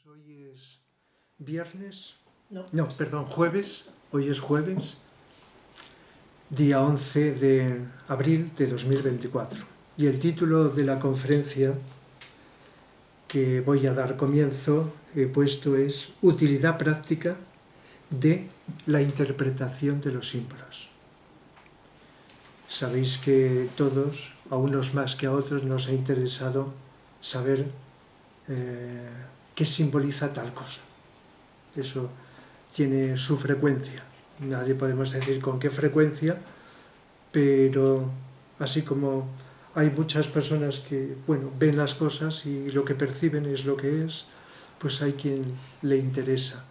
Hoy es viernes, No. perdón, jueves, hoy es jueves, día 11 de abril de 2024. Y el título de la conferencia que voy a dar comienzo he puesto es Utilidad práctica de la interpretación de los símbolos. Sabéis que todos, a unos más que a otros, nos ha interesado saber qué simboliza tal cosa. Eso tiene su frecuencia. Nadie podemos decir con qué frecuencia, pero así como hay muchas personas que, ven las cosas y lo que perciben es lo que es, pues hay quien le interesa,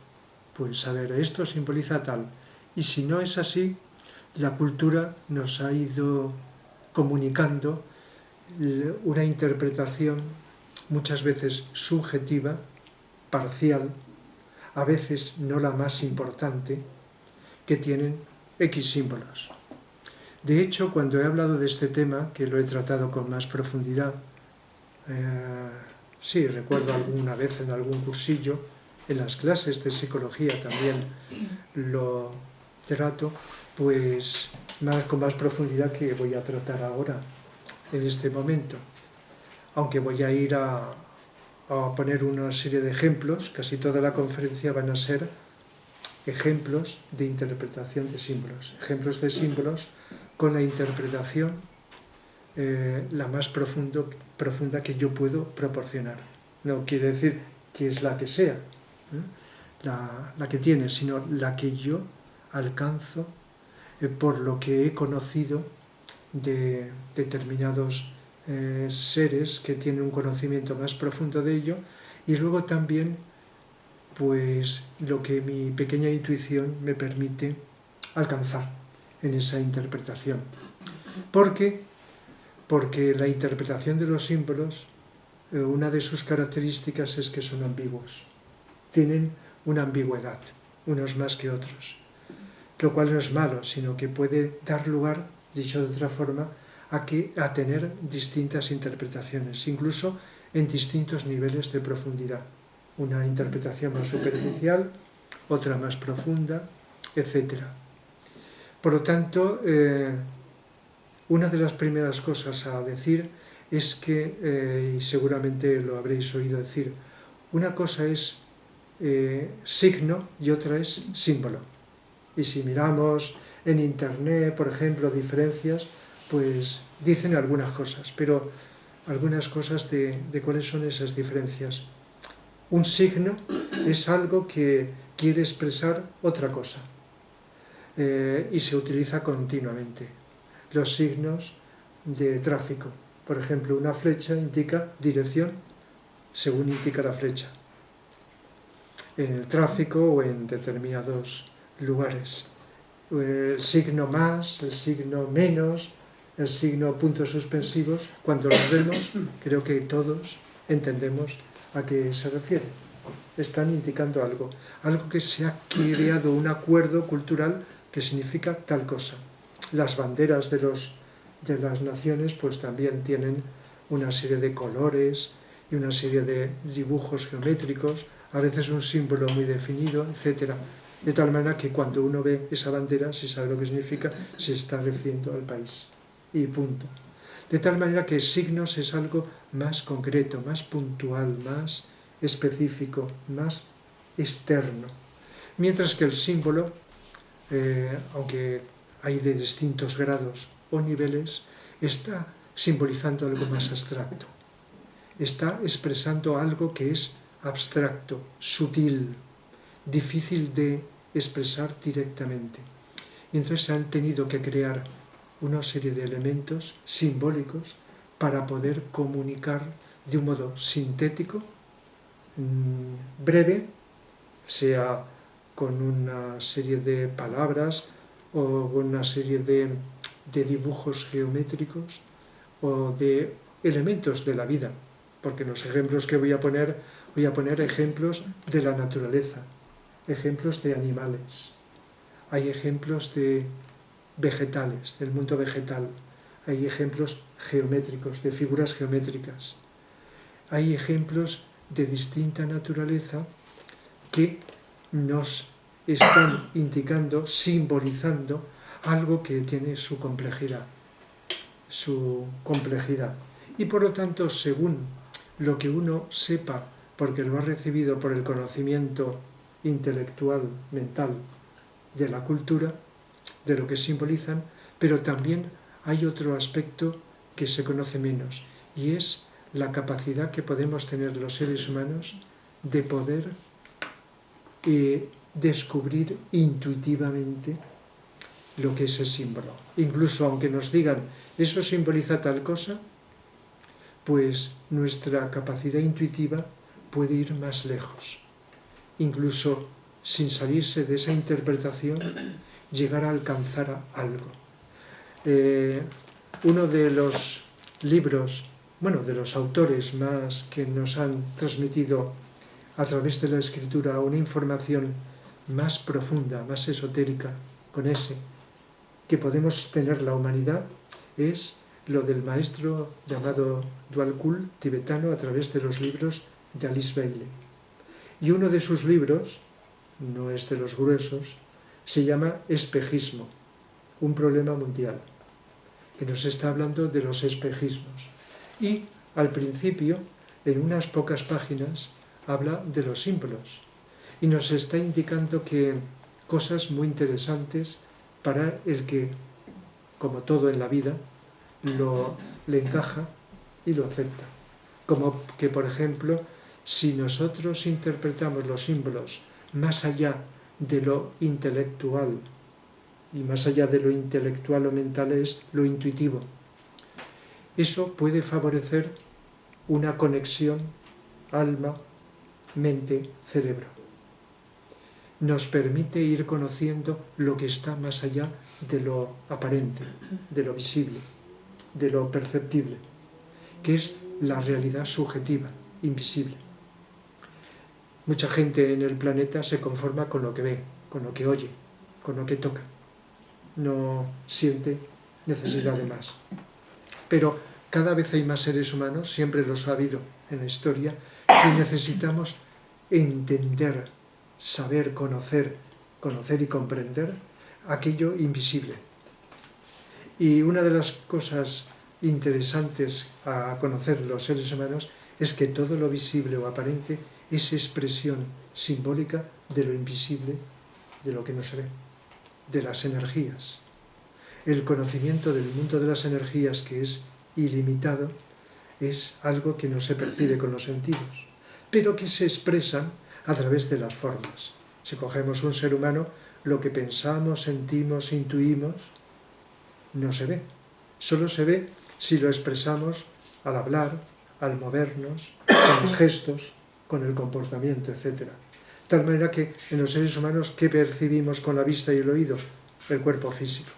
pues saber esto simboliza tal. Y si no es así, la cultura nos ha ido comunicando una interpretación muchas veces subjetiva, parcial, a veces no la más importante, que tienen X símbolos. De hecho, cuando he hablado de este tema, que lo he tratado con más profundidad, sí, recuerdo alguna vez en algún cursillo, en las clases de psicología también lo trato, pues con más profundidad que voy a tratar ahora, en este momento. Aunque voy a ir a poner una serie de ejemplos, casi toda la conferencia van a ser ejemplos de interpretación de símbolos, ejemplos de símbolos con la interpretación la más profunda que yo puedo proporcionar. No quiere decir que es la que sea, la que tiene, sino la que yo alcanzo por lo que he conocido de determinados seres que tienen un conocimiento más profundo de ello, y luego también pues lo que mi pequeña intuición me permite alcanzar en esa interpretación. ¿Por qué? Porque la interpretación de los símbolos, una de sus características es que son ambiguos, tienen una ambigüedad, unos más que otros, lo cual no es malo, sino que puede dar lugar, dicho de otra forma, a tener distintas interpretaciones, incluso en distintos niveles de profundidad. Una interpretación más superficial, otra más profunda, etc. Por lo tanto, una de las primeras cosas a decir es que, y seguramente lo habréis oído decir, una cosa es signo y otra es símbolo. Y si miramos en internet, por ejemplo, diferencias, pues dicen algunas cosas, pero algunas cosas de cuáles son esas diferencias. Un signo es algo que quiere expresar otra cosa y se utiliza continuamente. Los signos de tráfico, por ejemplo, una flecha indica dirección según indica la flecha en el tráfico o en determinados lugares. El signo más, el signo menos, el signo puntos suspensivos, cuando los vemos, creo que todos entendemos a qué se refiere. Están indicando algo que se ha creado un acuerdo cultural que significa tal cosa. Las banderas de las naciones pues también tienen una serie de colores y una serie de dibujos geométricos, a veces un símbolo muy definido, etc. De tal manera que cuando uno ve esa bandera, si sabe lo que significa, se está refiriendo al país. Y punto. De tal manera que signos es algo más concreto, más puntual, más específico, más externo. Mientras que el símbolo, aunque hay de distintos grados o niveles, está simbolizando algo más abstracto. Está expresando algo que es abstracto, sutil, difícil de expresar directamente. Y entonces se han tenido que crear una serie de elementos simbólicos para poder comunicar de un modo sintético, breve, sea con una serie de palabras o con una serie de dibujos geométricos o de elementos de la vida, porque los ejemplos que voy a poner ejemplos de la naturaleza, ejemplos de animales, hay ejemplos de vegetales, del mundo vegetal, hay ejemplos geométricos, de figuras geométricas, hay ejemplos de distinta naturaleza que nos están indicando, simbolizando algo que tiene su complejidad. Y por lo tanto, según lo que uno sepa, porque lo ha recibido por el conocimiento intelectual, mental, de la cultura, de lo que simbolizan, pero también hay otro aspecto que se conoce menos, y es la capacidad que podemos tener los seres humanos de poder descubrir intuitivamente lo que es ese símbolo. Incluso aunque nos digan, eso simboliza tal cosa, pues nuestra capacidad intuitiva puede ir más lejos. Incluso sin salirse de esa interpretación, llegar a alcanzar algo. Uno de los libros, de los autores más que nos han transmitido a través de la escritura una información más profunda, más esotérica, con ese, que podemos tener la humanidad, es lo del maestro llamado Dwalkul, tibetano, a través de los libros de Alice Bailey. Y uno de sus libros, no es de los gruesos, se llama Espejismo, un problema mundial, que nos está hablando de los espejismos. Y al principio, en unas pocas páginas, habla de los símbolos y nos está indicando que cosas muy interesantes para el que, como todo en la vida, le encaja y lo acepta. Como que, por ejemplo, si nosotros interpretamos los símbolos más allá de lo intelectual, y más allá de lo intelectual o mental es lo intuitivo, eso puede favorecer una conexión alma, mente, cerebro. Nos permite ir conociendo lo que está más allá de lo aparente, de lo visible, de lo perceptible, que es la realidad subjetiva, invisible. Mucha gente en el planeta se conforma con lo que ve, con lo que oye, con lo que toca. No siente necesidad de más. Pero cada vez hay más seres humanos, siempre los ha habido en la historia, que necesitamos entender, saber, conocer y comprender aquello invisible. Y una de las cosas interesantes a conocer los seres humanos es que todo lo visible o aparente es expresión simbólica de lo invisible, de lo que no se ve, de las energías. El conocimiento del mundo de las energías, que es ilimitado, es algo que no se percibe con los sentidos, pero que se expresan a través de las formas. Si cogemos un ser humano, lo que pensamos, sentimos, intuimos, no se ve. Solo se ve si lo expresamos al hablar, al movernos, con los gestos, con el comportamiento, etc. De tal manera que en los seres humanos, ¿qué percibimos con la vista y el oído? El cuerpo físico.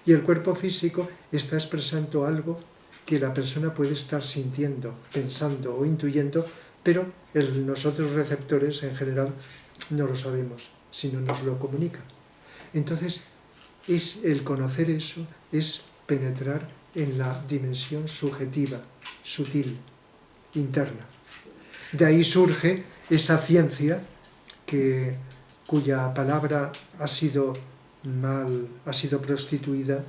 Y el cuerpo físico está expresando algo que la persona puede estar sintiendo, pensando o intuyendo, pero nosotros receptores en general no lo sabemos, sino nos lo comunican. Entonces, el conocer eso es penetrar en la dimensión subjetiva, sutil, interna. De ahí surge esa ciencia cuya palabra ha sido prostituida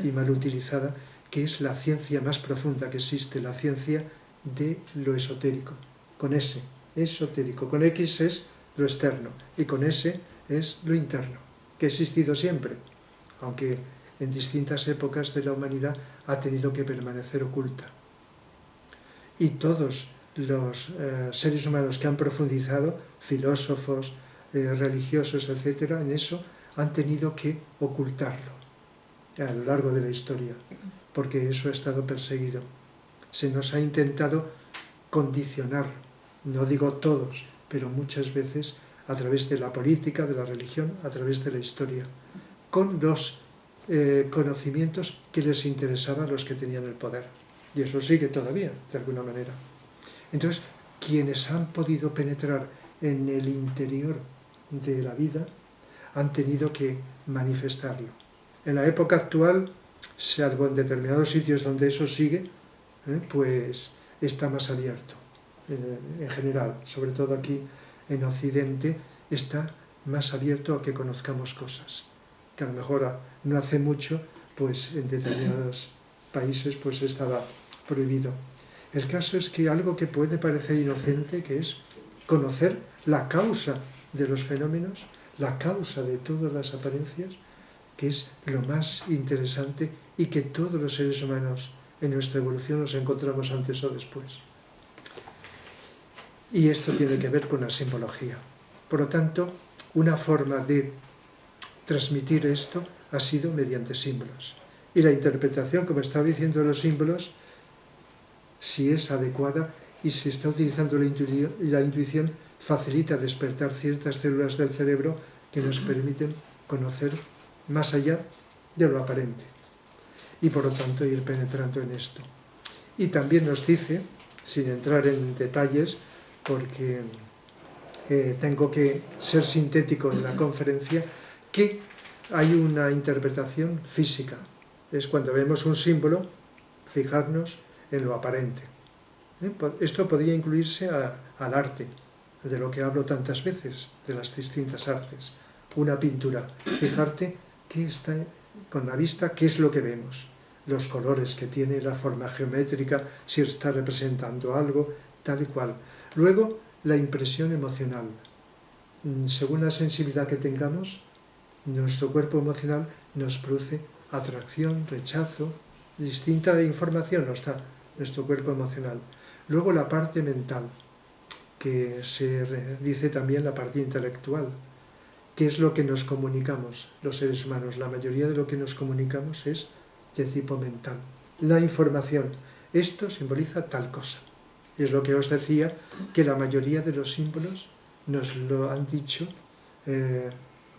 y mal utilizada, que es la ciencia más profunda que existe, la ciencia de lo esotérico, con S, esotérico, con X es lo externo y con S es lo interno, que ha existido siempre, aunque en distintas épocas de la humanidad ha tenido que permanecer oculta. Y todos los seres humanos que han profundizado, filósofos, religiosos, etc., en eso han tenido que ocultarlo a lo largo de la historia, porque eso ha estado perseguido. Se nos ha intentado condicionar, no digo todos, pero muchas veces a través de la política, de la religión, a través de la historia, con los conocimientos que les interesaban a los que tenían el poder. Y eso sigue todavía, de alguna manera. Entonces, quienes han podido penetrar en el interior de la vida han tenido que manifestarlo. En la época actual, salvo en determinados sitios donde eso sigue, pues está más abierto. en general, sobre todo aquí en Occidente, está más abierto a que conozcamos cosas, que a lo mejor no hace mucho, pues en determinados países pues estaba prohibido. El caso es que algo que puede parecer inocente, que es conocer la causa de los fenómenos, la causa de todas las apariencias, que es lo más interesante y que todos los seres humanos en nuestra evolución nos encontramos antes o después. Y esto tiene que ver con la simbología. Por lo tanto, una forma de transmitir esto ha sido mediante símbolos. Y la interpretación, como estaba diciendo, de los símbolos, si es adecuada y se está utilizando la intuición, facilita despertar ciertas células del cerebro que nos permiten conocer más allá de lo aparente y por lo tanto ir penetrando en esto. Y también nos dice, sin entrar en detalles, porque tengo que ser sintético en la conferencia, que hay una interpretación física. Es cuando vemos un símbolo, fijarnos en lo aparente. Esto podría incluirse al arte, de lo que hablo tantas veces, de las distintas artes. Una pintura, fijarte qué está con la vista, qué es lo que vemos, los colores que tiene, la forma geométrica, si está representando algo, tal y cual. Luego, la impresión emocional. Según la sensibilidad que tengamos, nuestro cuerpo emocional nos produce atracción, rechazo, distinta información nos da nuestro cuerpo emocional. Luego la parte mental, que se dice también la parte intelectual. ¿Qué es lo que nos comunicamos los seres humanos? La mayoría de lo que nos comunicamos es de tipo mental. La información, esto simboliza tal cosa. Es lo que os decía, que la mayoría de los símbolos nos lo han dicho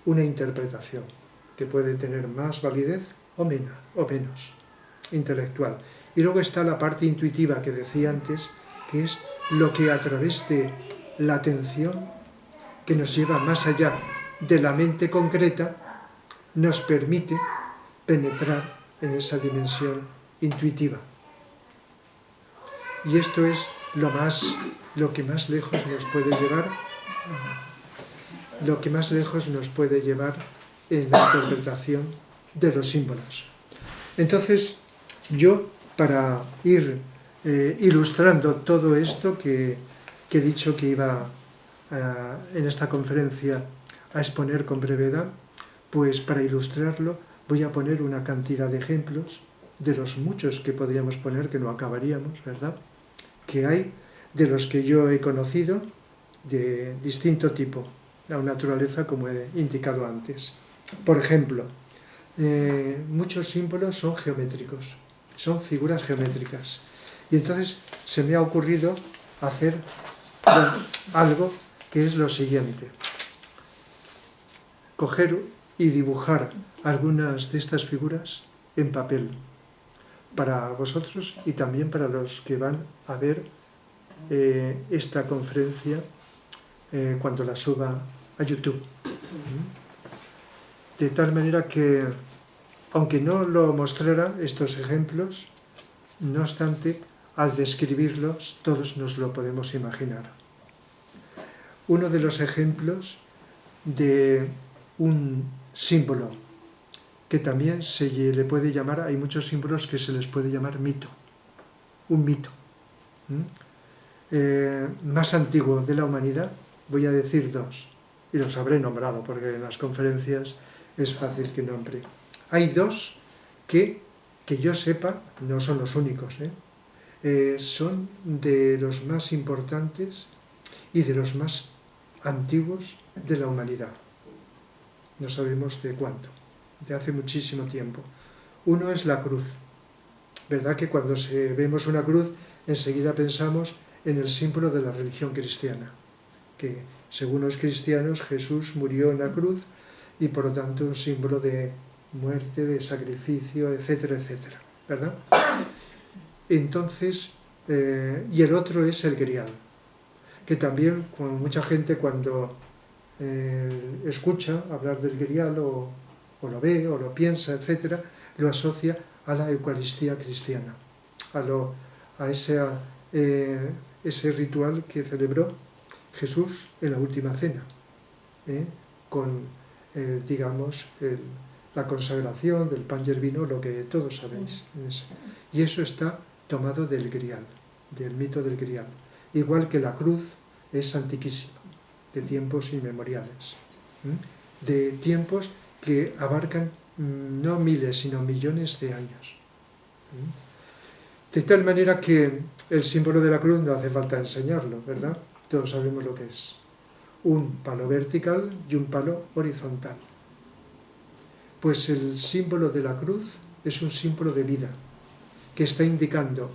una interpretación, que puede tener más validez o menos, intelectual. Y luego está la parte intuitiva que decía antes, que es lo que a través de la atención, que nos lleva más allá de la mente concreta, nos permite penetrar en esa dimensión intuitiva. Y esto es lo que más lejos nos puede llevar en la interpretación de los símbolos. Entonces, yo, para ir ilustrando todo esto que he dicho que iba en esta conferencia a exponer con brevedad, pues para ilustrarlo voy a poner una cantidad de ejemplos de los muchos que podríamos poner, que no acabaríamos, ¿verdad?, que hay, de los que yo he conocido, de distinto tipo, la naturaleza, como he indicado antes. Por ejemplo, muchos símbolos son geométricos, son figuras geométricas. Y entonces se me ha ocurrido hacer algo que es lo siguiente: coger y dibujar algunas de estas figuras en papel, para vosotros y también para los que van a ver esta conferencia cuando la suba a YouTube. De tal manera que, aunque no lo mostrara estos ejemplos, no obstante, al describirlos todos nos lo podemos imaginar. Uno de los ejemplos de un símbolo que también se le puede llamar, hay muchos símbolos que se les puede llamar mito, un mito. Más antiguo de la humanidad, voy a decir dos, y los habré nombrado porque en las conferencias es fácil que nombre. Hay dos que yo sepa, no son los únicos, son de los más importantes y de los más antiguos de la humanidad. No sabemos de cuánto, de hace muchísimo tiempo. Uno es la cruz. ¿Verdad que cuando vemos una cruz enseguida pensamos en el símbolo de la religión cristiana? Que según los cristianos Jesús murió en la cruz y por lo tanto un símbolo de muerte, de sacrificio, etcétera, etcétera, ¿verdad? Entonces, y el otro es el grial, que también mucha gente cuando escucha hablar del grial o lo ve o lo piensa, etcétera, lo asocia a la Eucaristía cristiana, a esa ese ritual que celebró Jesús en la última cena, con, digamos, la consagración del pan y el vino, lo que todos sabéis. Y eso está tomado del Grial, del mito del Grial. Igual que la cruz es antiquísima, de tiempos inmemoriales, de tiempos que abarcan no miles, sino millones de años. De tal manera que el símbolo de la cruz no hace falta enseñarlo, ¿verdad? Todos sabemos lo que es. Un palo vertical y un palo horizontal. Pues el símbolo de la cruz es un símbolo de vida, que está indicando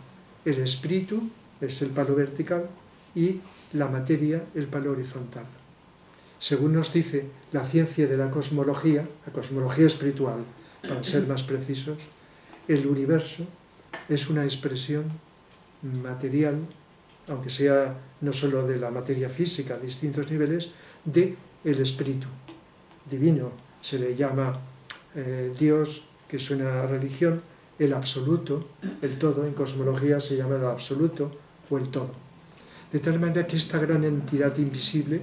el espíritu, es el palo vertical, y la materia, el palo horizontal. Según nos dice la ciencia de la cosmología espiritual, para ser más precisos, el universo es una expresión material, aunque sea no solo de la materia física a distintos niveles, del espíritu divino. Se le llama Dios, que suena a religión, el absoluto, el todo. En cosmología se llama el absoluto o el todo. De tal manera que esta gran entidad invisible,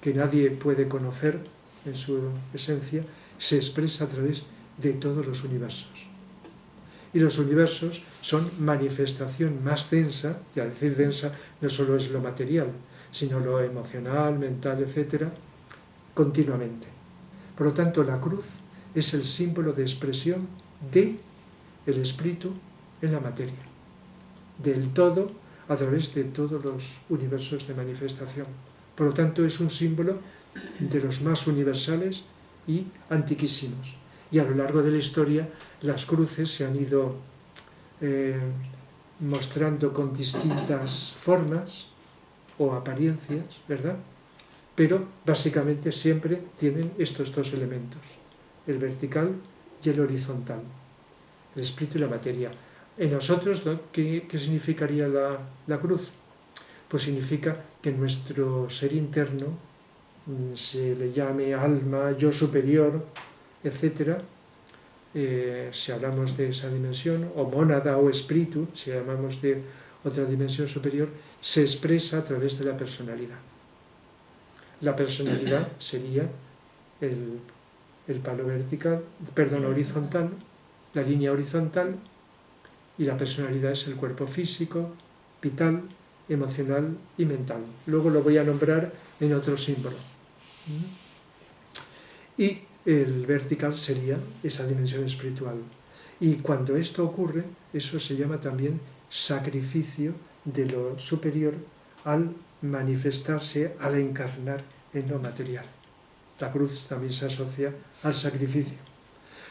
que nadie puede conocer en su esencia, se expresa a través de todos los universos. Y los universos son manifestación más densa, y al decir densa no solo es lo material, sino lo emocional, mental, etc., continuamente. Por lo tanto, la cruz es el símbolo de expresión del espíritu en la materia, del todo a través de todos los universos de manifestación. Por lo tanto, es un símbolo de los más universales y antiquísimos. Y a lo largo de la historia, las cruces se han ido mostrando con distintas formas o apariencias, ¿verdad? Pero básicamente siempre tienen estos dos elementos, el vertical y el horizontal, el espíritu y la materia. En nosotros, ¿no? ¿Qué significaría la cruz? Pues significa que nuestro ser interno, se le llame alma, yo superior, etc., si hablamos de esa dimensión, o mónada o espíritu, si hablamos de otra dimensión superior, se expresa a través de la personalidad. La personalidad sería el palo horizontal, la línea horizontal, y la personalidad es el cuerpo físico, vital, emocional y mental. Luego lo voy a nombrar en otro símbolo. Y el vertical sería esa dimensión espiritual. Y cuando esto ocurre, eso se llama también sacrificio de lo superior al manifestarse, al encarnar en lo material. La cruz también se asocia al sacrificio.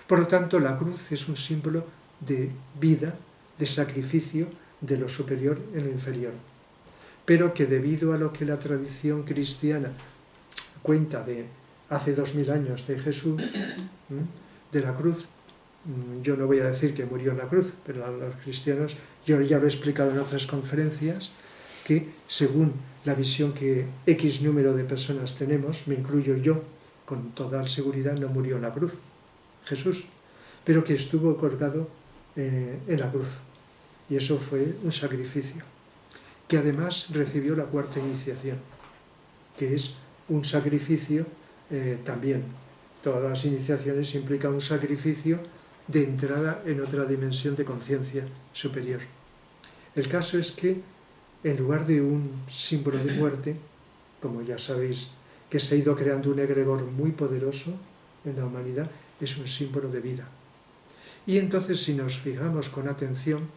Por lo tanto, la cruz es un símbolo de vida, de sacrificio de lo superior en lo inferior. Pero que debido a lo que la tradición cristiana cuenta de hace 2000 años de Jesús, de la cruz, yo no voy a decir que murió en la cruz, pero a los cristianos, yo ya lo he explicado en otras conferencias, que según la visión que X número de personas tenemos, me incluyo yo, con toda seguridad no murió en la cruz, Jesús, pero que estuvo colgado en la cruz. Y eso fue un sacrificio, que además recibió la cuarta iniciación, que es un sacrificio también. Todas las iniciaciones implican un sacrificio de entrada en otra dimensión de conciencia superior. El caso es que en lugar de un símbolo de muerte, como ya sabéis que se ha ido creando un egregor muy poderoso en la humanidad, es un símbolo de vida. Y entonces, si nos fijamos con atención,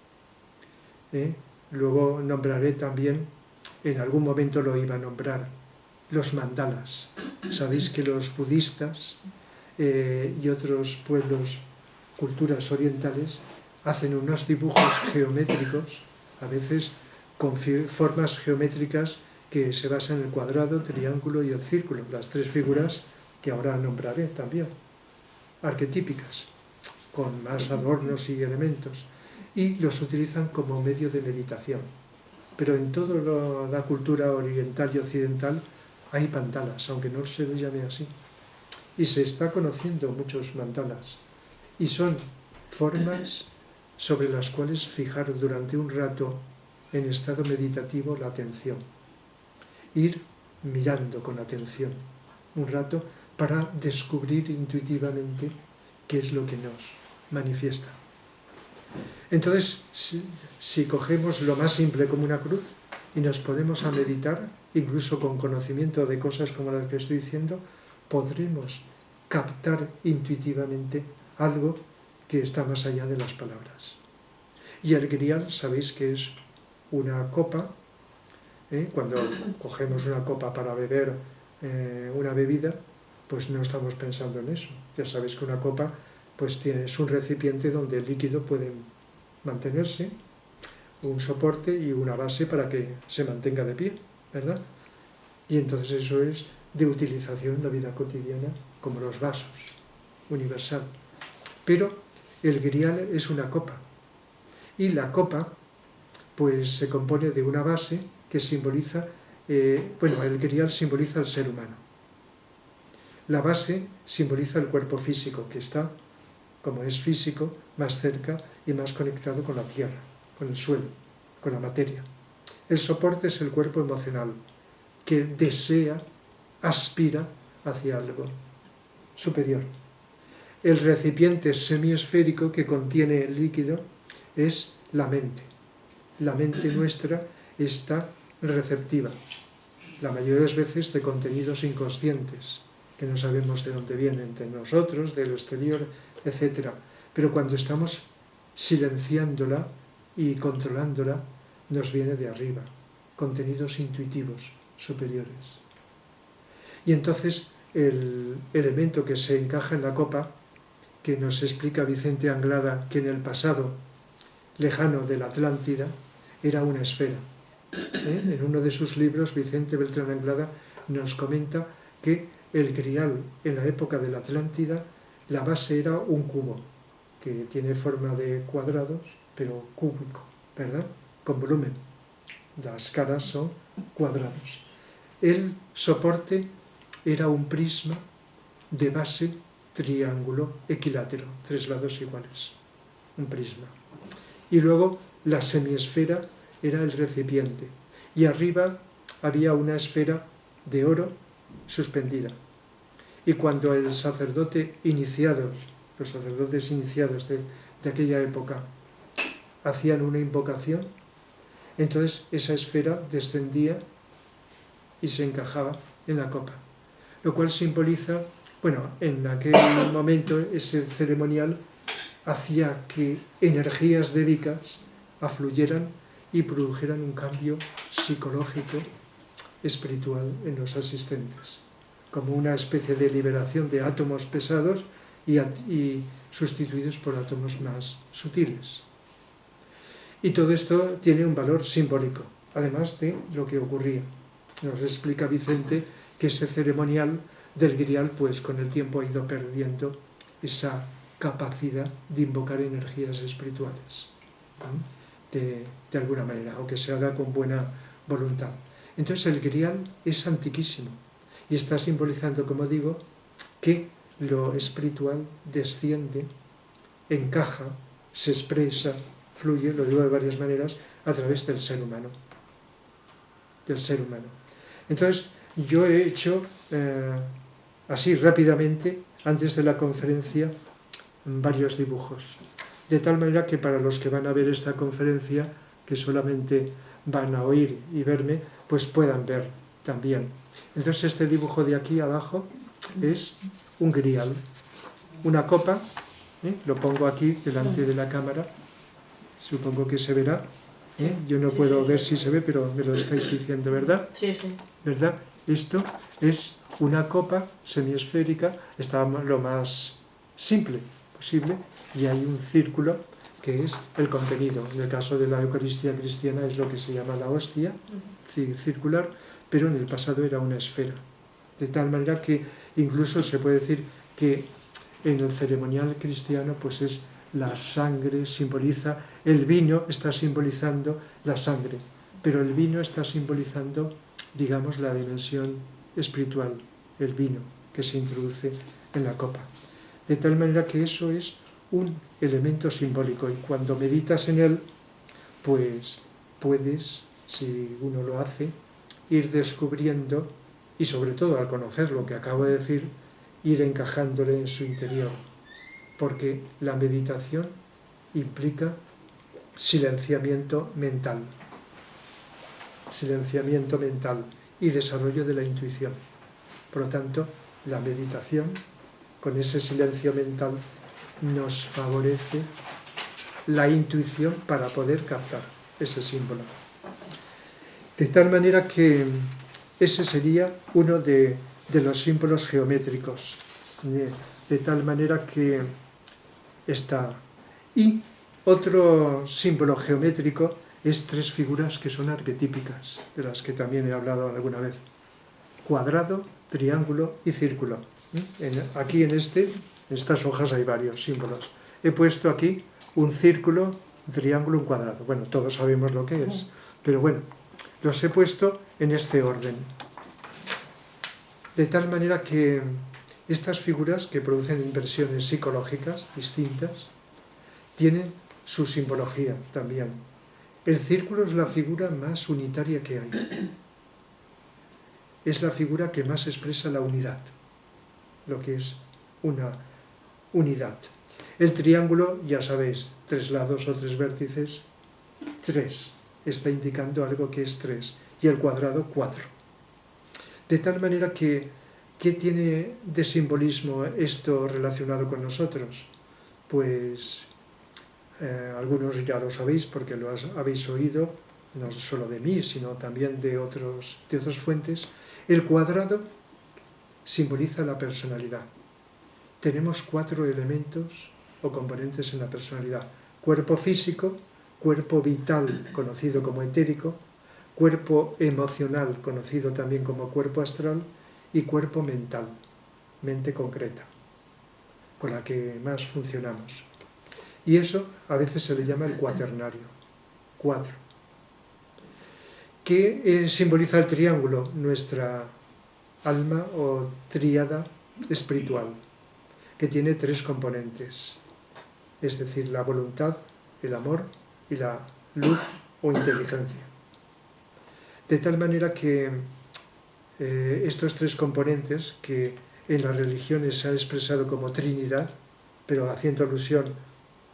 luego nombraré también, en algún momento lo iba a nombrar, los mandalas. Sabéis que los budistas y otros pueblos, culturas orientales, hacen unos dibujos geométricos, a veces con formas geométricas que se basan en el cuadrado, triángulo y el círculo, las tres figuras que ahora nombraré también, arquetípicas, con más adornos y elementos, y los utilizan como medio de meditación. Pero en toda la cultura oriental y occidental hay mandalas, aunque no se les llame así. Y se está conociendo muchos mandalas. Y son formas sobre las cuales fijar durante un rato en estado meditativo la atención. Ir mirando con atención un rato para descubrir intuitivamente qué es lo que nos manifiesta. Entonces, si cogemos lo más simple como una cruz y nos ponemos a meditar, incluso con conocimiento de cosas como las que estoy diciendo, podremos captar intuitivamente algo que está más allá de las palabras. Y el grial, sabéis que es una copa, cuando cogemos una copa para beber una bebida, pues no estamos pensando en eso. Ya sabéis que una copa pues es un recipiente donde el líquido puede mantenerse, un soporte y una base para que se mantenga de pie, ¿verdad? Y entonces eso es de utilización en la vida cotidiana, como los vasos, universal. Pero el grial es una copa, y la copa pues se compone de una base que simboliza, el grial simboliza al ser humano. La base simboliza el cuerpo físico, que está, como es físico, más cerca y más conectado con la tierra, con el suelo, con la materia. El soporte es el cuerpo emocional, que desea, aspira hacia algo superior. El recipiente semiesférico que contiene el líquido es la mente. La mente nuestra está receptiva, la mayoría de las veces de contenidos inconscientes, que no sabemos de dónde vienen, de nosotros, del exterior, etc. Pero cuando estamos silenciándola y controlándola, nos viene de arriba, contenidos intuitivos superiores. Y entonces el elemento que se encaja en la copa, que nos explica Vicente Anglada que en el pasado lejano de la Atlántida era una esfera. En uno de sus libros, Vicente Beltrán Anglada nos comenta que el grial en la época de la Atlántida, la base era un cubo, que tiene forma de cuadrados, pero cúbico, ¿verdad? Con volumen. Las caras son cuadrados. El soporte era un prisma de base triángulo equilátero, 3 lados iguales, un prisma. Y luego la semiesfera era el recipiente, y arriba había una esfera de oro suspendida. Y cuando el sacerdote los sacerdotes iniciados de aquella época hacían una invocación, entonces esa esfera descendía y se encajaba en la copa, lo cual simboliza, en aquel momento ese ceremonial hacía que energías débicas afluyeran y produjeran un cambio psicológico, espiritual en los asistentes, como una especie de liberación de átomos pesados y sustituidos por átomos más sutiles. Y todo esto tiene un valor simbólico, además de lo que ocurría. Nos explica Vicente que ese ceremonial del grial, pues con el tiempo ha ido perdiendo esa capacidad de invocar energías espirituales, de alguna manera, aunque se haga con buena voluntad. Entonces el grial es antiquísimo y está simbolizando, como digo, que lo espiritual desciende, encaja, se expresa, fluye, lo digo de varias maneras, a través del ser humano. Entonces yo he hecho así rápidamente, antes de la conferencia, varios dibujos, de tal manera que para los que van a ver esta conferencia, que solamente van a oír y verme, pues puedan ver también. Entonces este dibujo de aquí abajo es un grial, una copa, lo pongo aquí delante de la cámara, supongo que se verá, yo no puedo ver si se ve, pero me lo estáis diciendo, ¿verdad? Sí. ¿Verdad? Esto es una copa semiesférica, está lo más simple posible, y hay un círculo que es el contenido. En el caso de la Eucaristía cristiana es lo que se llama la hostia circular, pero en el pasado era una esfera. De tal manera que incluso se puede decir que en el ceremonial cristiano pues es la sangre, simboliza, el vino está simbolizando la sangre, pero el vino está simbolizando, digamos, la dimensión espiritual, el vino que se introduce en la copa. De tal manera que eso es un elemento simbólico, y cuando meditas en él, pues puedes, si uno lo hace, ir descubriendo, y sobre todo al conocer lo que acabo de decir, ir encajándole en su interior, porque la meditación implica silenciamiento mental y desarrollo de la intuición. Por lo tanto, la meditación, con ese silencio mental, nos favorece la intuición para poder captar ese símbolo. De tal manera que ese sería uno de los símbolos geométricos. De tal manera que está. Y otro símbolo geométrico es 3 figuras que son arquetípicas, de las que también he hablado alguna vez. Cuadrado, triángulo y círculo. Aquí en estas hojas hay varios símbolos. He puesto aquí un círculo, un triángulo, un cuadrado. Bueno, todos sabemos lo que es, pero bueno, los he puesto en este orden. De tal manera que estas figuras, que producen impresiones psicológicas distintas, tienen su simbología también. El círculo es la figura más unitaria que hay. Es la figura que más expresa la unidad, lo que es una unidad. El triángulo, ya sabéis, 3 lados o 3 vértices, 3. Está indicando algo que es 3. Y el cuadrado, 4. De tal manera que, ¿qué tiene de simbolismo esto relacionado con nosotros? Pues algunos ya lo sabéis porque lo habéis oído, no solo de mí, sino también de otras fuentes. El cuadrado simboliza la personalidad. Tenemos 4 elementos o componentes en la personalidad: cuerpo físico, cuerpo vital, conocido como etérico, cuerpo emocional, conocido también como cuerpo astral, y cuerpo mental, mente concreta, con la que más funcionamos. Y eso a veces se le llama el cuaternario. 4. ¿Qué simboliza el triángulo? Nuestra alma o tríada espiritual, que tiene 3 componentes, es decir, la voluntad, el amor y la luz o inteligencia. De tal manera que estos 3 componentes, que en las religiones se han expresado como Trinidad, pero haciendo alusión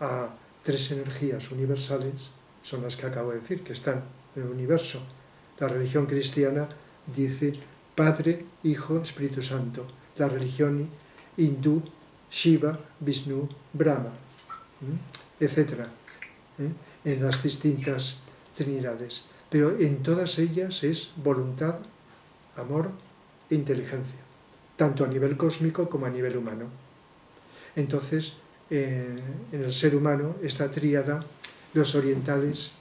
a 3 energías universales, son las que acabo de decir, que están en el universo. La religión cristiana dice Padre, Hijo, Espíritu Santo. La religión hindú, Shiva, Vishnu, Brahma, etc. En las distintas trinidades. Pero en todas ellas es voluntad, amor e inteligencia, tanto a nivel cósmico como a nivel humano. Entonces, en el ser humano, esta tríada, los orientales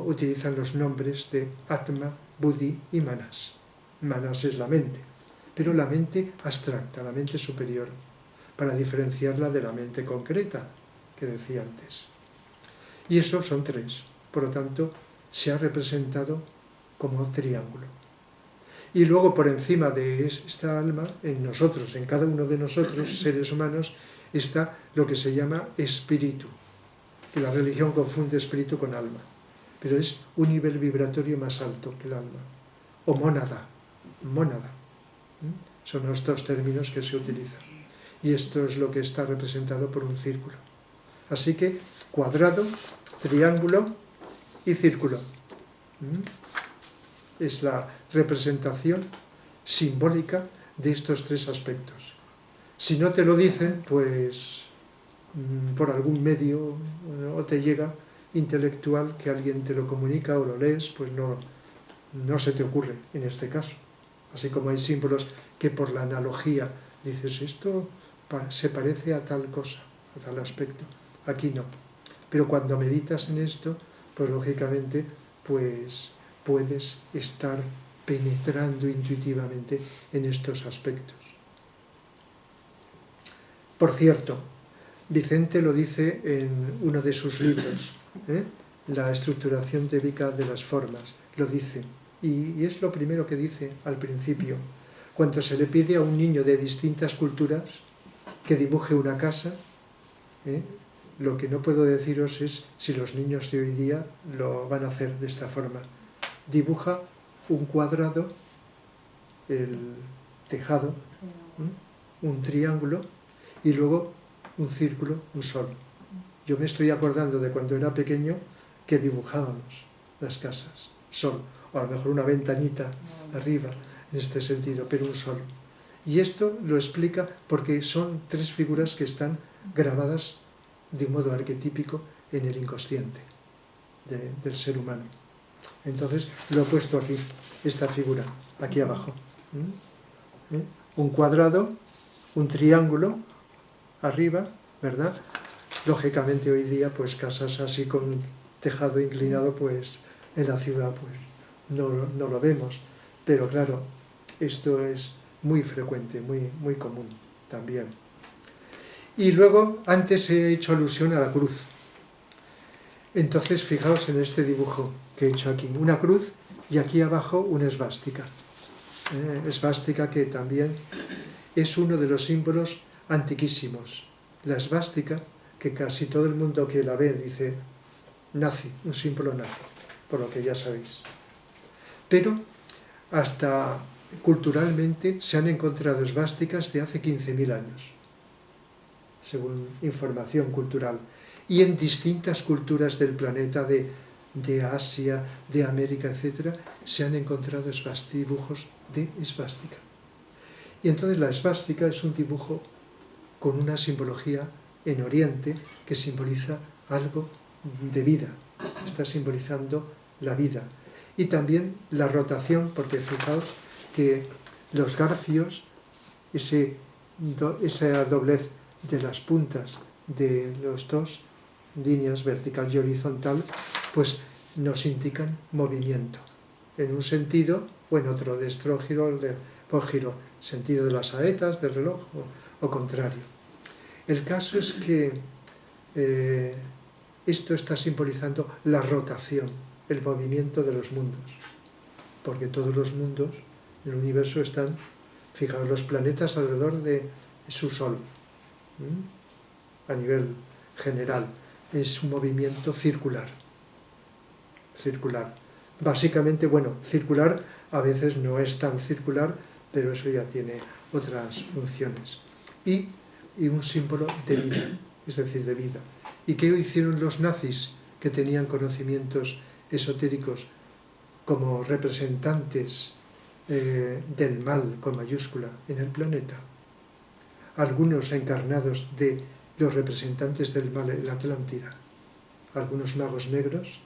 utilizan los nombres de Atma, Buddhi y Manas. Manas es la mente, pero la mente abstracta, la mente superior, para diferenciarla de la mente concreta, que decía antes. Y eso son 3, por lo tanto, se ha representado como triángulo. Y luego, por encima de esta alma, en nosotros, en cada uno de nosotros, seres humanos, está lo que se llama espíritu, que la religión confunde espíritu con alma, pero es un nivel vibratorio más alto que el alma, o mónada. Son los 2 términos que se utilizan, y esto es lo que está representado por un círculo. Así que cuadrado, triángulo y círculo es la representación simbólica de estos 3 aspectos. Si no te lo dicen, pues por algún medio o te llega intelectual que alguien te lo comunica o lo lees, pues no se te ocurre en este caso. Así como hay símbolos que por la analogía dices, esto se parece a tal cosa, a tal aspecto. Aquí no. Pero cuando meditas en esto, pues lógicamente pues puedes estar penetrando intuitivamente en estos aspectos. Por cierto, Vicente lo dice en uno de sus libros, La estructuración teórica de las formas, lo dice, y es lo primero que dice al principio, cuando se le pide a un niño de distintas culturas que dibuje una casa, Lo que no puedo deciros es si los niños de hoy día lo van a hacer de esta forma. Dibuja un cuadrado, el tejado, un triángulo y luego un círculo, un sol. Yo me estoy acordando de cuando era pequeño que dibujábamos las casas, sol, o a lo mejor una ventanita arriba, en este sentido, pero un sol. Y esto lo explica porque son tres figuras que están grabadas de un modo arquetípico en el inconsciente del ser humano. Entonces lo he puesto aquí, esta figura, aquí abajo. Un cuadrado, un triángulo arriba, ¿verdad? Lógicamente hoy día pues casas así con tejado inclinado pues en la ciudad pues no lo vemos, pero claro, esto es muy frecuente, muy común también. Y luego antes he hecho alusión a la cruz. Entonces fijaos en este dibujo que he hecho aquí, una cruz y aquí abajo una esvástica. Esvástica que también es uno de los símbolos antiquísimos. La esvástica, que casi todo el mundo que la ve dice nazi, un símbolo nazi, por lo que ya sabéis. Pero hasta culturalmente se han encontrado esvásticas de hace 15.000 años, según información cultural, y en distintas culturas del planeta, de Asia, de América, etc., se han encontrado dibujos de esvástica. Y entonces la esvástica es un dibujo con una simbología en Oriente que simboliza algo de vida, está simbolizando la vida. Y también la rotación, porque fijaos que los garfios, esa doblez de las puntas de las dos líneas vertical y horizontal, pues nos indican movimiento, en un sentido o en otro, de estrógiro por giro, sentido de las saetas, del reloj o contrario. El caso es que esto está simbolizando la rotación, el movimiento de los mundos, porque todos los mundos del universo están, fijaos, los planetas alrededor de su Sol, a nivel general, es un movimiento circular. Básicamente, bueno, circular a veces no es tan circular, pero eso ya tiene otras funciones. Y un símbolo de vida, es decir, de vida. ¿Y qué hicieron los nazis, que tenían conocimientos esotéricos como representantes del mal, con mayúscula, en el planeta? Algunos encarnados de los representantes del mal en la Atlántida, algunos magos negros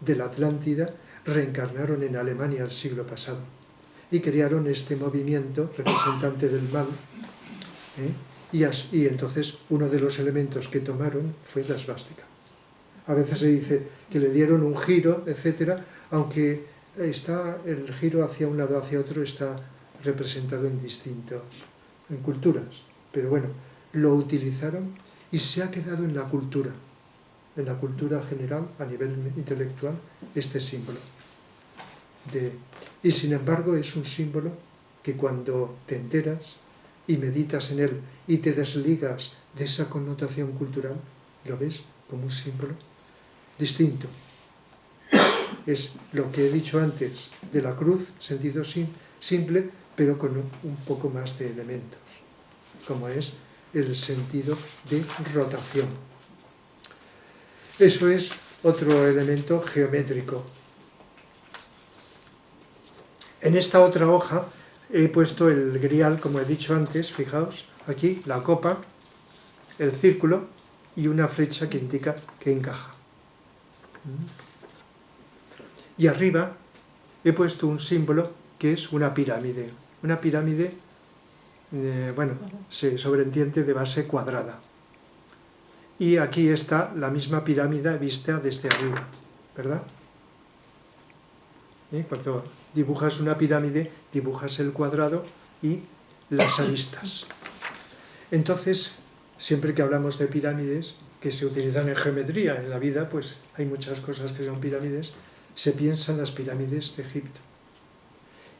de la Atlántida reencarnaron en Alemania el siglo pasado y crearon este movimiento representante del mal, y entonces uno de los elementos que tomaron fue la esvástica. A veces se dice que le dieron un giro, etcétera, aunque el giro hacia un lado hacia otro está representado en culturas, pero bueno, lo utilizaron y se ha quedado en la cultura general, a nivel intelectual, este símbolo. Y sin embargo es un símbolo que cuando te enteras y meditas en él y te desligas de esa connotación cultural, lo ves como un símbolo distinto. Es lo que he dicho antes de la cruz, sentido simple, pero con un poco más de elementos, como es el sentido de rotación. Eso es otro elemento geométrico. En esta otra hoja he puesto el grial, como he dicho antes, fijaos, aquí la copa, el círculo y una flecha que indica que encaja. Y arriba he puesto un símbolo que es una pirámide. Una pirámide, se sobreentiende de base cuadrada. Y aquí está la misma pirámide vista desde arriba, ¿verdad? Cuando dibujas una pirámide, dibujas el cuadrado y las aristas. Entonces, siempre que hablamos de pirámides, que se utilizan en geometría, en la vida, pues hay muchas cosas que son pirámides, se piensa en las pirámides de Egipto.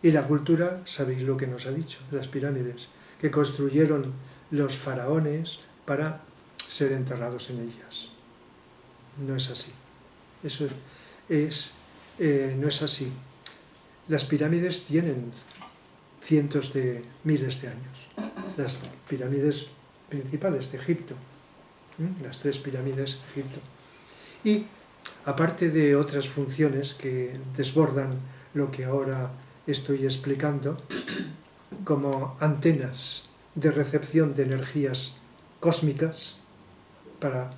Y la cultura, sabéis lo que nos ha dicho, las pirámides, que construyeron los faraones para ser enterrados en ellas. No es así. Eso no es así. Las pirámides tienen cientos de miles de años. Las pirámides principales de Egipto, las 3 pirámides de Egipto. Y aparte de otras funciones que desbordan lo que ahora estoy explicando, como antenas de recepción de energías cósmicas para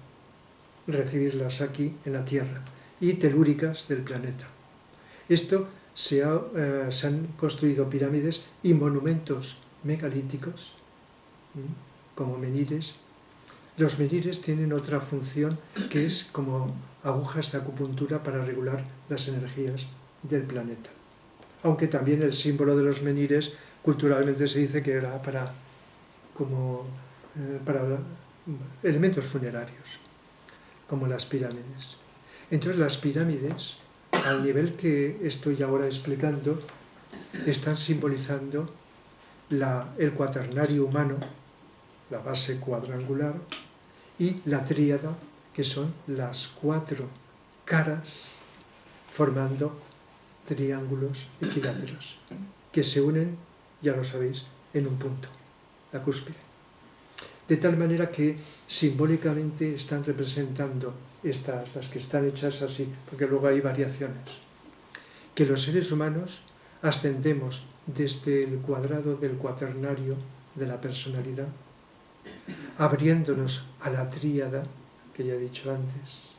recibirlas aquí en la Tierra, y telúricas del planeta. Esto se han construido pirámides y monumentos megalíticos, como menhires. Los menhires tienen otra función que es como agujas de acupuntura para regular las energías del planeta. Aunque también el símbolo de los menhires culturalmente se dice que era para elementos funerarios, como las pirámides. Entonces las pirámides, al nivel que estoy ahora explicando, están simbolizando el cuaternario humano, la base cuadrangular, y la tríada, que son las 4 caras formando triángulos equiláteros, que se unen, ya lo sabéis, en un punto, la cúspide. De tal manera que simbólicamente están representando las que están hechas así, porque luego hay variaciones, que los seres humanos ascendemos desde el cuadrado del cuaternario de la personalidad, abriéndonos a la tríada, que ya he dicho antes,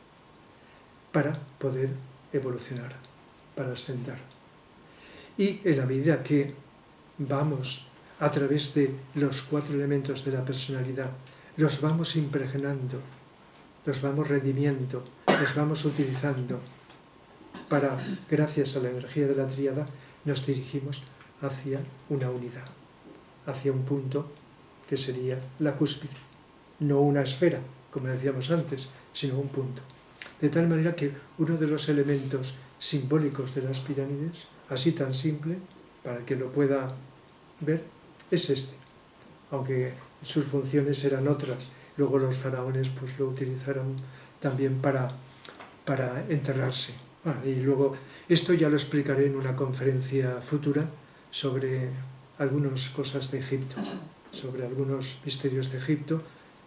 para poder evolucionar, para ascender. Y en la medida que vamos a través de los 4 elementos de la personalidad, los vamos impregnando, los vamos redimiendo, los vamos utilizando para, gracias a la energía de la tríada, nos dirigimos hacia una unidad, hacia un punto que sería la cúspide, no una esfera, como decíamos antes, sino un punto. De tal manera que uno de los elementos simbólicos de las pirámides, así tan simple, para el que lo pueda ver, es este, aunque sus funciones eran otras. Luego los faraones pues lo utilizaron también para enterrarse. Y luego, esto ya lo explicaré en una conferencia futura sobre algunas cosas de Egipto, sobre algunos misterios de Egipto,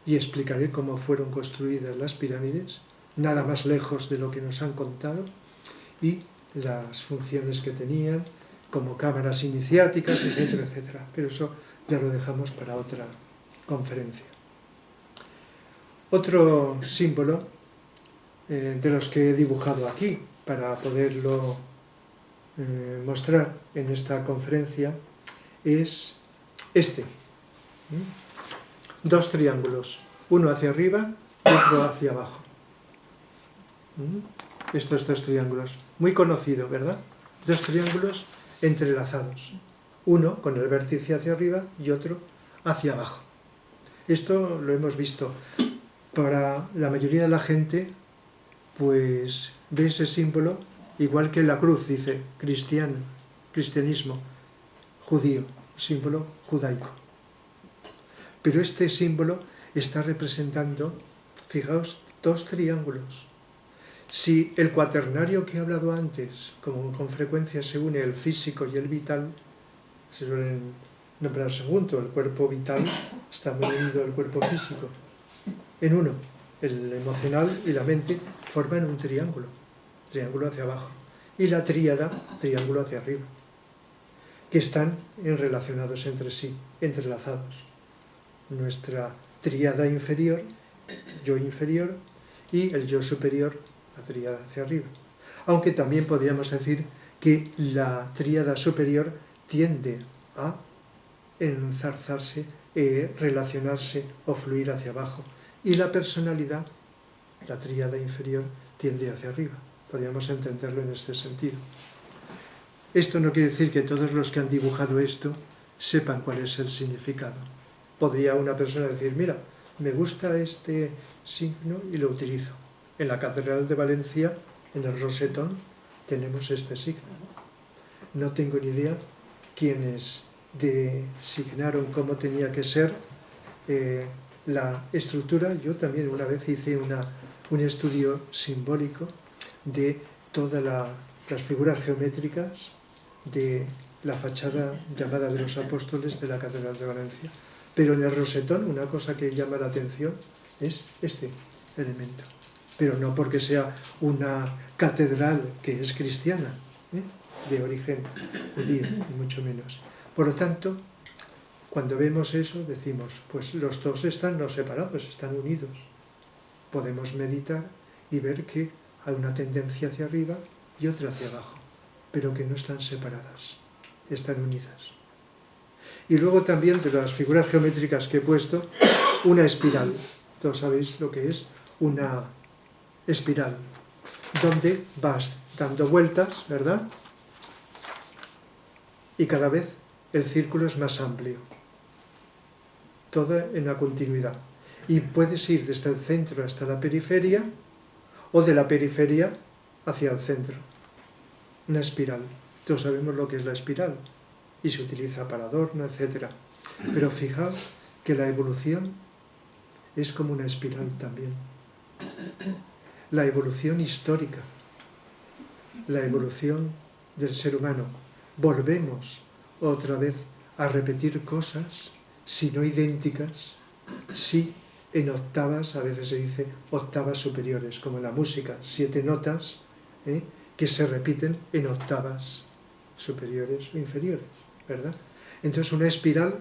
y explicaré cómo fueron construidas las pirámides, nada más lejos de lo que nos han contado, y las funciones que tenían, como cámaras iniciáticas, etcétera, etcétera. Pero eso ya lo dejamos para otra conferencia. Otro símbolo de los que he dibujado aquí, para poderlo mostrar en esta conferencia, es este. 2 triángulos, uno hacia arriba y otro hacia abajo. Estos 2 triángulos, muy conocido, ¿verdad? 2 triángulos entrelazados, uno con el vértice hacia arriba y otro hacia abajo. Esto lo hemos visto. Para la mayoría de la gente, pues ve ese símbolo, igual que la cruz, dice cristianismo, judío, símbolo judaico. Pero este símbolo está representando, fijaos, 2 triángulos. Si el cuaternario que he hablado antes, como con frecuencia se une el físico y el vital, se suelen nombrarse juntos, el cuerpo vital está muy unido al cuerpo físico, en uno, el emocional y la mente forman un triángulo hacia abajo, y la tríada, triángulo hacia arriba, que están relacionados entre sí, entrelazados. Nuestra tríada inferior, yo inferior, y el yo superior, la tríada hacia arriba. Aunque también podríamos decir que la tríada superior tiende a enzarzarse, relacionarse o fluir hacia abajo, y la personalidad, la tríada inferior, tiende hacia arriba. Podríamos entenderlo en este sentido. Esto no quiere decir que todos los que han dibujado esto sepan cuál es el significado. Podría una persona decir, mira, me gusta este signo y lo utilizo. En la Catedral de Valencia, en el rosetón, tenemos este signo. No tengo ni idea quiénes designaron cómo tenía que ser la estructura. Yo también una vez hice un estudio simbólico de todas las figuras geométricas de la fachada llamada de los Apóstoles de la Catedral de Valencia. Pero en el rosetón una cosa que llama la atención es este elemento. Pero no porque sea una catedral que es cristiana, de origen judío, ni mucho menos. Por lo tanto, cuando vemos eso, decimos, pues los dos están no separados, están unidos. Podemos meditar y ver que hay una tendencia hacia arriba y otra hacia abajo, pero que no están separadas, están unidas. Y luego también de las figuras geométricas que he puesto, una espiral. Todos sabéis lo que es una espiral, donde vas dando vueltas, ¿verdad? Y cada vez el círculo es más amplio, toda en la continuidad. Y puedes ir desde el centro hasta la periferia, o de la periferia hacia el centro. Una espiral. Todos sabemos lo que es la espiral, y se utiliza para adorno, etc. Pero fijaos que la evolución es como una espiral también. La evolución histórica, la evolución del ser humano. Volvemos otra vez a repetir cosas, si no idénticas, sí en octavas, a veces se dice octavas superiores, como en la música, 7 notas que se repiten en octavas superiores o inferiores, ¿verdad? Entonces una espiral,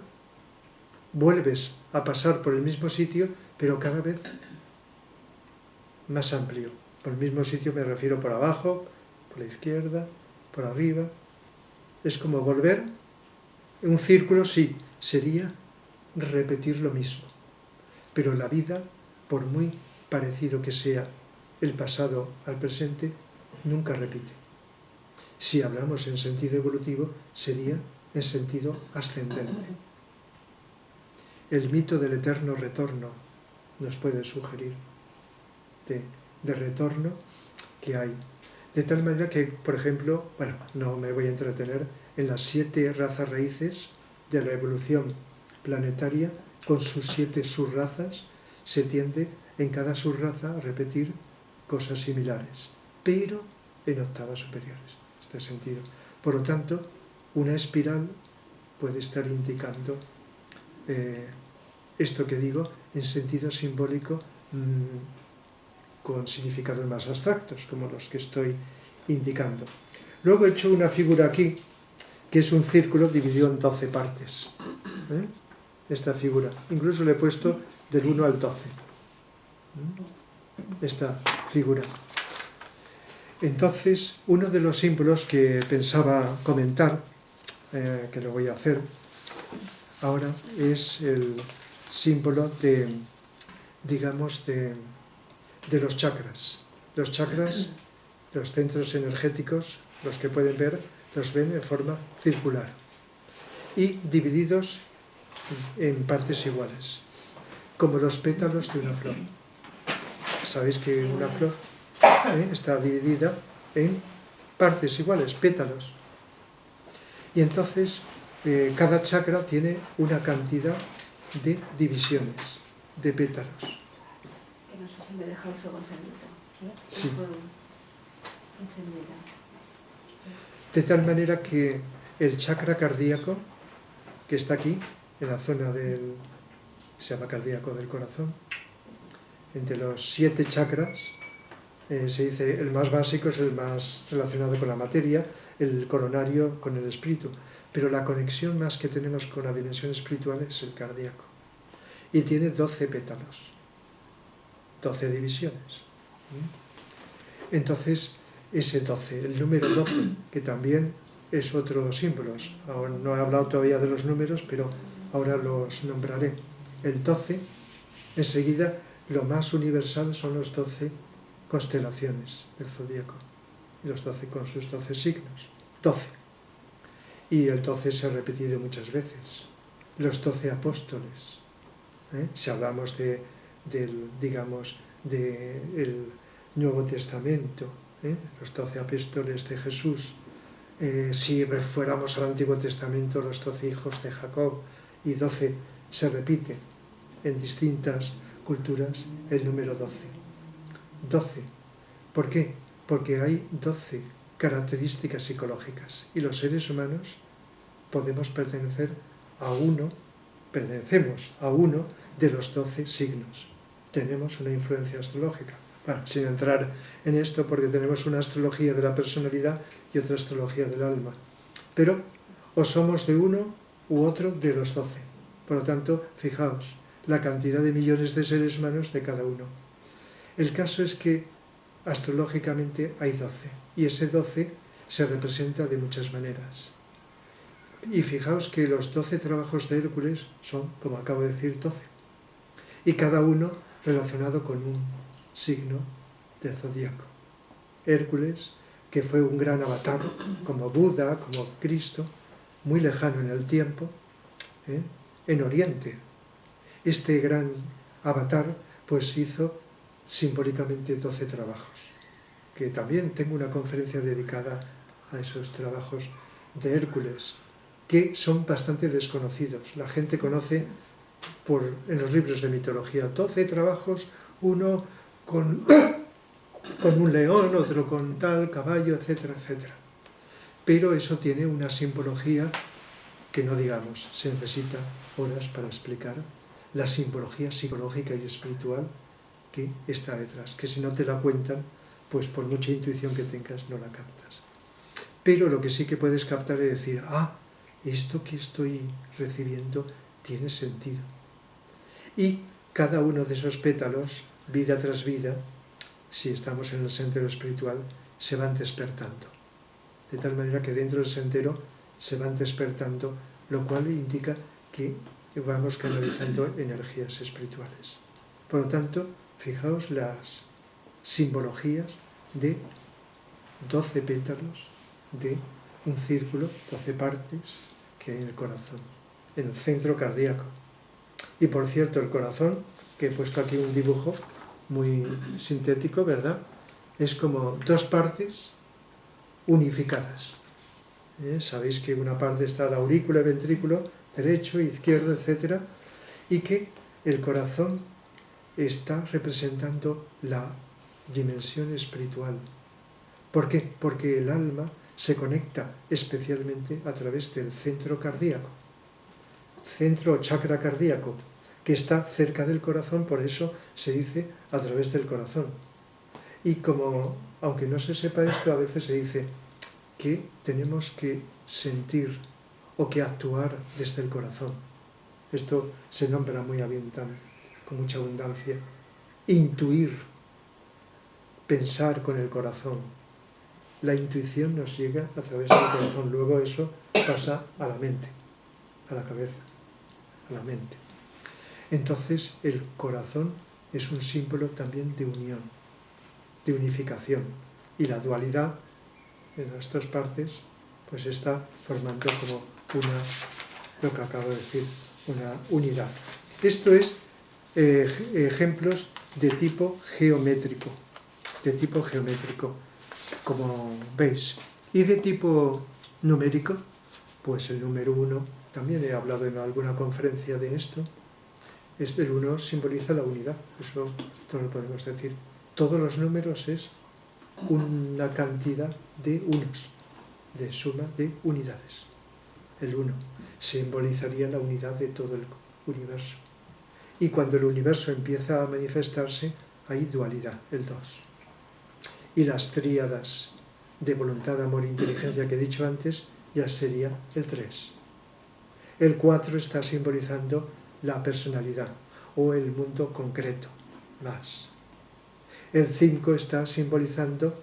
vuelves a pasar por el mismo sitio, pero cada vez más amplio. Por el mismo sitio me refiero por abajo, por la izquierda, por arriba. Es como volver, un círculo sí, sería repetir lo mismo. Pero la vida, por muy parecido que sea el pasado al presente, nunca repite. Si hablamos en sentido evolutivo, sería en sentido ascendente. El mito del eterno retorno nos puede sugerir de retorno que hay. De tal manera que, por ejemplo, bueno, no me voy a entretener en las 7 razas raíces de la evolución planetaria, con sus 7 subrazas, se tiende en cada subraza a repetir cosas similares, pero en octavas superiores, en este sentido. Por lo tanto, una espiral puede estar indicando esto que digo en sentido simbólico, con significados más abstractos, como los que estoy indicando. Luego he hecho una figura aquí, que es un círculo dividido en 12 partes. Esta figura. Incluso le he puesto del 1 al 12. Esta figura. Entonces, uno de los símbolos que pensaba comentar, que lo voy a hacer ahora, es el símbolo de, digamos, de los chakras. Los chakras, los centros energéticos, los que pueden ver, los ven en forma circular y divididos en partes iguales, como los pétalos de una flor. Sabéis que una flor está dividida en partes iguales, pétalos. Y entonces cada chakra tiene una cantidad de divisiones, de pétalos. Que no sé si me deja el fuego encendido. Sí. Encendida. De tal manera que el chakra cardíaco, que está aquí, en la zona del, se llama cardíaco del corazón, entre los 7 chakras, se dice el más básico es el más relacionado con la materia, el coronario con el espíritu, pero la conexión más que tenemos con la dimensión espiritual es el cardíaco. Y tiene 12 pétalos, 12 divisiones. Entonces, ese 12, el número 12, que también es otro símbolo. Ahora no he hablado todavía de los números, pero ahora los nombraré. El 12, enseguida, lo más universal son los 12 constelaciones del zodíaco, los 12 con sus 12 signos, 12. Y el 12 se ha repetido muchas veces. Los 12 apóstoles. Si hablamos del Nuevo Testamento, los 12 apóstoles de Jesús, si fuéramos al Antiguo Testamento, los 12 hijos de Jacob, y 12 se repite. en distintas culturas el número 12. 12. ¿Por qué? Porque hay 12 características psicológicas y los seres humanos podemos pertenecemos a uno de los 12 signos. Tenemos una influencia astrológica. Bueno, sin entrar en esto, porque tenemos una astrología de la personalidad y otra astrología del alma. Pero o somos de uno u otro de los 12. Por lo tanto, fijaos, la cantidad de millones de seres humanos de cada uno. El caso es que astrológicamente hay 12, y ese 12 se representa de muchas maneras. Y fijaos que los 12 trabajos de Hércules son, como acabo de decir, 12. Y cada uno relacionado con un signo del zodíaco. Hércules, que fue un gran avatar, como Buda, como Cristo, muy lejano en el tiempo, en Oriente. Este gran avatar pues hizo simbólicamente 12 trabajos, que también tengo una conferencia dedicada a esos trabajos de Hércules, que son bastante desconocidos. La gente conoce en los libros de mitología 12 trabajos, uno con un león, otro con tal caballo, etcétera, etcétera. Pero eso tiene una simbología que no digamos, se necesita horas para explicar la simbología psicológica y espiritual que está detrás, que si no te la cuentan, pues por mucha intuición que tengas no la captas. Pero lo que sí que puedes captar es decir, esto que estoy recibiendo tiene sentido. Y cada uno de esos pétalos, vida tras vida, si estamos en el sendero espiritual, se van despertando. De tal manera que dentro del sendero se van despertando, lo cual indica que vamos canalizando energías espirituales. Por lo tanto, fijaos las simbologías de 12 pétalos de un círculo, 12 partes que hay en el corazón, en el centro cardíaco. Y por cierto, el corazón, que he puesto aquí un dibujo muy sintético, ¿verdad? Es como dos partes unificadas. Sabéis que una parte está la aurícula, el ventrículo, derecho, izquierdo, etc. Y que el corazón está representando la dimensión espiritual. ¿Por qué? Porque el alma se conecta especialmente a través del centro cardíaco. Centro o chakra cardíaco, que está cerca del corazón, por eso se dice a través del corazón. Y como, aunque no se sepa esto, a veces se dice que tenemos que sentir o que actuar desde el corazón. Esto se nombra muy con mucha abundancia. Intuir, pensar con el corazón. La intuición nos llega a través del corazón, luego eso pasa a la mente, a la cabeza, a la mente. Entonces el corazón es un símbolo también de unión, de unificación, y la dualidad en las dos partes pues está formando como lo que acabo de decir, una unidad. Esto es ejemplos de tipo geométrico, como veis. Y de tipo numérico, pues el número 1, también he hablado en alguna conferencia de esto, el 1 simboliza la unidad, eso todo lo podemos decir. Todos los números es una cantidad de unos, de suma de unidades. El 1 simbolizaría la unidad de todo el universo. Y cuando el universo empieza a manifestarse, hay dualidad, el 2. Y las tríadas de voluntad, amor e inteligencia que he dicho antes, ya sería el 3. El 4 está simbolizando la personalidad o el mundo concreto, más. El 5 está simbolizando,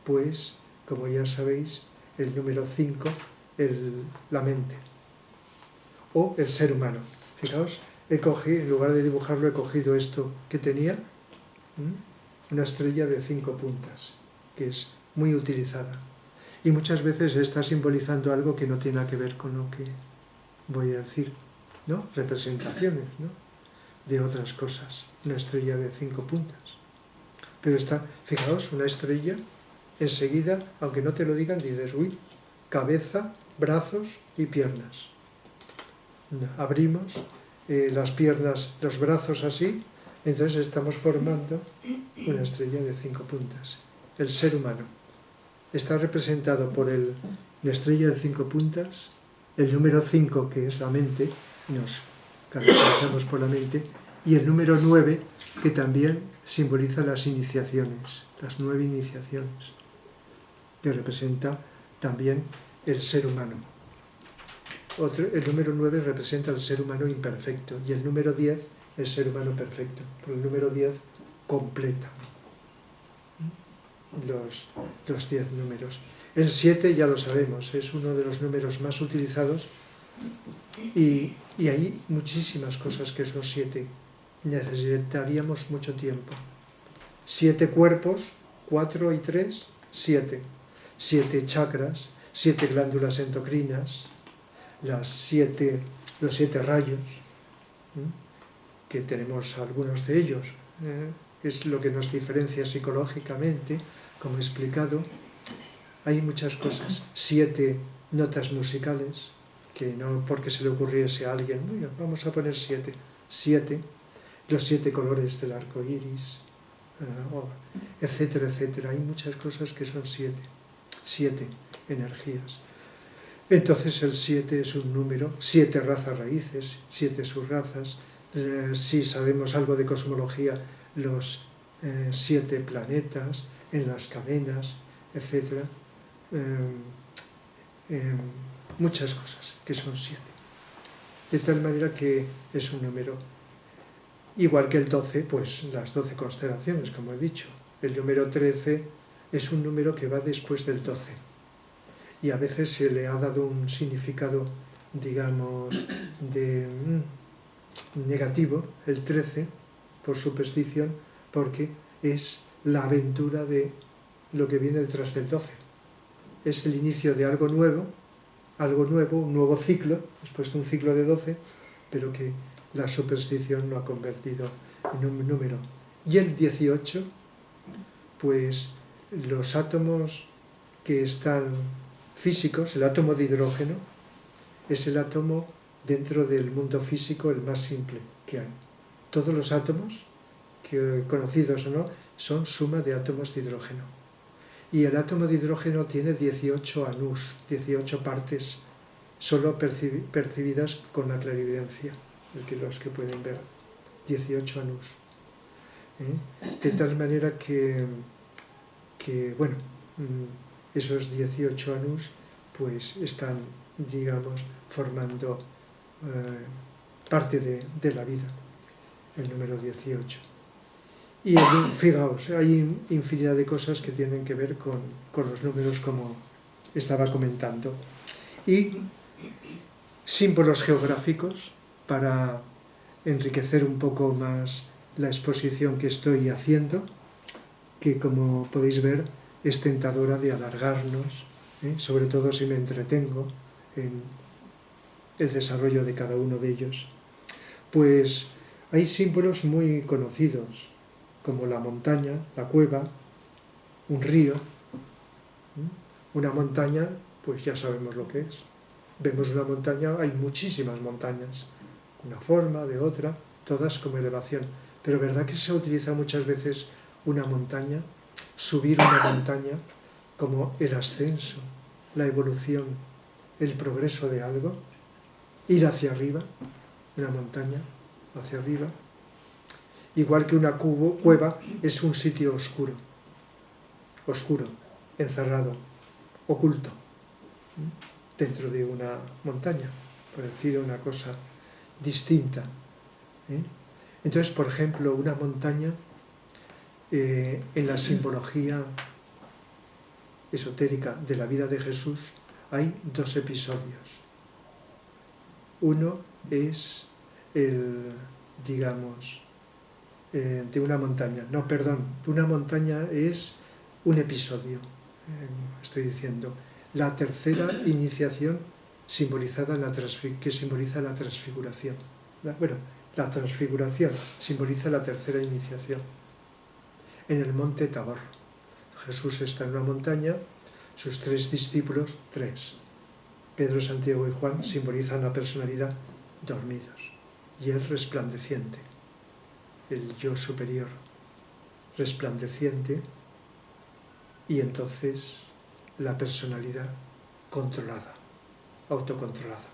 pues, como ya sabéis, el número 5, la mente, o el ser humano. Fijaos, en lugar de dibujarlo, he cogido esto que tenía, una estrella de 5 puntas, que es muy utilizada. Y muchas veces está simbolizando algo que no tiene nada que ver con lo que voy a decir, ¿no? Representaciones, ¿no? De otras cosas. Una estrella de 5 puntas. Pero está, fijaos, una estrella, enseguida, aunque no te lo digan, dices, uy, cabeza, brazos y piernas. Abrimos las piernas, los brazos así, entonces estamos formando una estrella de 5 puntas. El ser humano está representado por la estrella de 5 puntas, el número 5, que es la mente, nos caracterizamos por la mente, y el número 9, que también simboliza las iniciaciones, las 9 iniciaciones, que representa también el ser humano. El número 9 representa el ser humano imperfecto y el número 10 el ser humano perfecto. Pero el número 10 completa los 10 números. El 7 ya lo sabemos, es uno de los números más utilizados y hay muchísimas cosas que son 7. Necesitaríamos mucho tiempo. 7 cuerpos, 4 y 3, 7. 7 chakras, 7 glándulas endocrinas, los 7 rayos, que tenemos algunos de ellos, es lo que nos diferencia psicológicamente, como he explicado. Hay muchas cosas, 7 notas musicales, que no porque se le ocurriese a alguien, vamos a poner 7, 7, los 7 colores del arco iris, etcétera, etcétera. Hay muchas cosas que son 7 energías. Entonces el 7 es un número, 7 razas raíces, 7 subrazas. Si sabemos algo de cosmología, los 7 planetas en las cadenas, etcétera. Muchas cosas que son 7. De tal manera que es un número. Igual que el 12, pues las 12 constelaciones, como he dicho. El número 13 es un número que va después del 12. Y a veces se le ha dado un significado, digamos, negativo, el 13, por superstición, porque es la aventura de lo que viene detrás del 12. Es el inicio de algo nuevo, un nuevo ciclo, después de un ciclo de 12, pero que la superstición lo ha convertido en un número. Y el 18, pues los átomos que están físicos, el átomo de hidrógeno, es el átomo dentro del mundo físico el más simple que hay. Todos los átomos, conocidos o no, son suma de átomos de hidrógeno. Y el átomo de hidrógeno tiene 18 anus, 18 partes, solo percibidas con la clarividencia, los que pueden ver, 18 anus. De tal manera que bueno, esos 18 anus pues están, digamos, formando parte de la vida, el número 18. Y fijaos, hay infinidad de cosas que tienen que ver con los números, como estaba comentando. Y símbolos geográficos para enriquecer un poco más la exposición que estoy haciendo, que como podéis ver es tentadora de alargarnos, sobre todo si me entretengo en el desarrollo de cada uno de ellos. Pues hay símbolos muy conocidos, como la montaña, la cueva, un río. Una montaña, pues ya sabemos lo que es. Vemos una montaña, hay muchísimas montañas, una forma, de otra, todas como elevación. Pero ¿verdad que se utiliza muchas veces una montaña, subir una montaña, como el ascenso, la evolución, el progreso de algo? Ir hacia arriba, una montaña, hacia arriba. Igual que una cueva es un sitio oscuro, encerrado, oculto, dentro de una montaña, por decir una cosa distinta. Entonces, por ejemplo, una montaña, en la simbología esotérica de la vida de Jesús, hay 2 episodios. Uno es digamos, de una montaña. No, perdón, una montaña es un episodio, estoy diciendo. La tercera iniciación que simboliza la transfiguración. Bueno, la transfiguración simboliza la tercera iniciación. En el monte Tabor. Jesús está en una montaña, sus 3 discípulos, 3. Pedro, Santiago y Juan simbolizan la personalidad, dormidos. y el resplandeciente, el yo superior resplandeciente, y entonces la personalidad controlada, autocontrolada,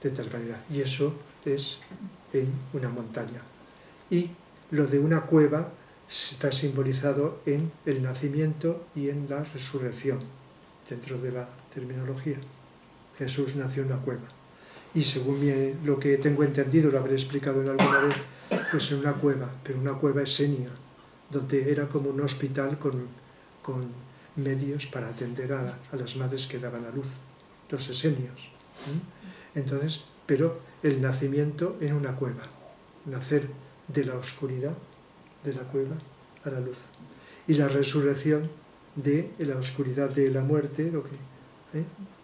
de tal manera. Y eso es en una montaña. Y lo de una cueva está simbolizado en el nacimiento y en la resurrección, dentro de la terminología. Jesús nació en una cueva. Y según lo que tengo entendido, lo habré explicado en alguna vez, pues en una cueva, pero una cueva esenia, donde era como un hospital con medios para atender a las madres que daban a luz, los esenios. Entonces, pero el nacimiento en una cueva, nacer de la oscuridad de la cueva a la luz, y la resurrección de la oscuridad de la muerte,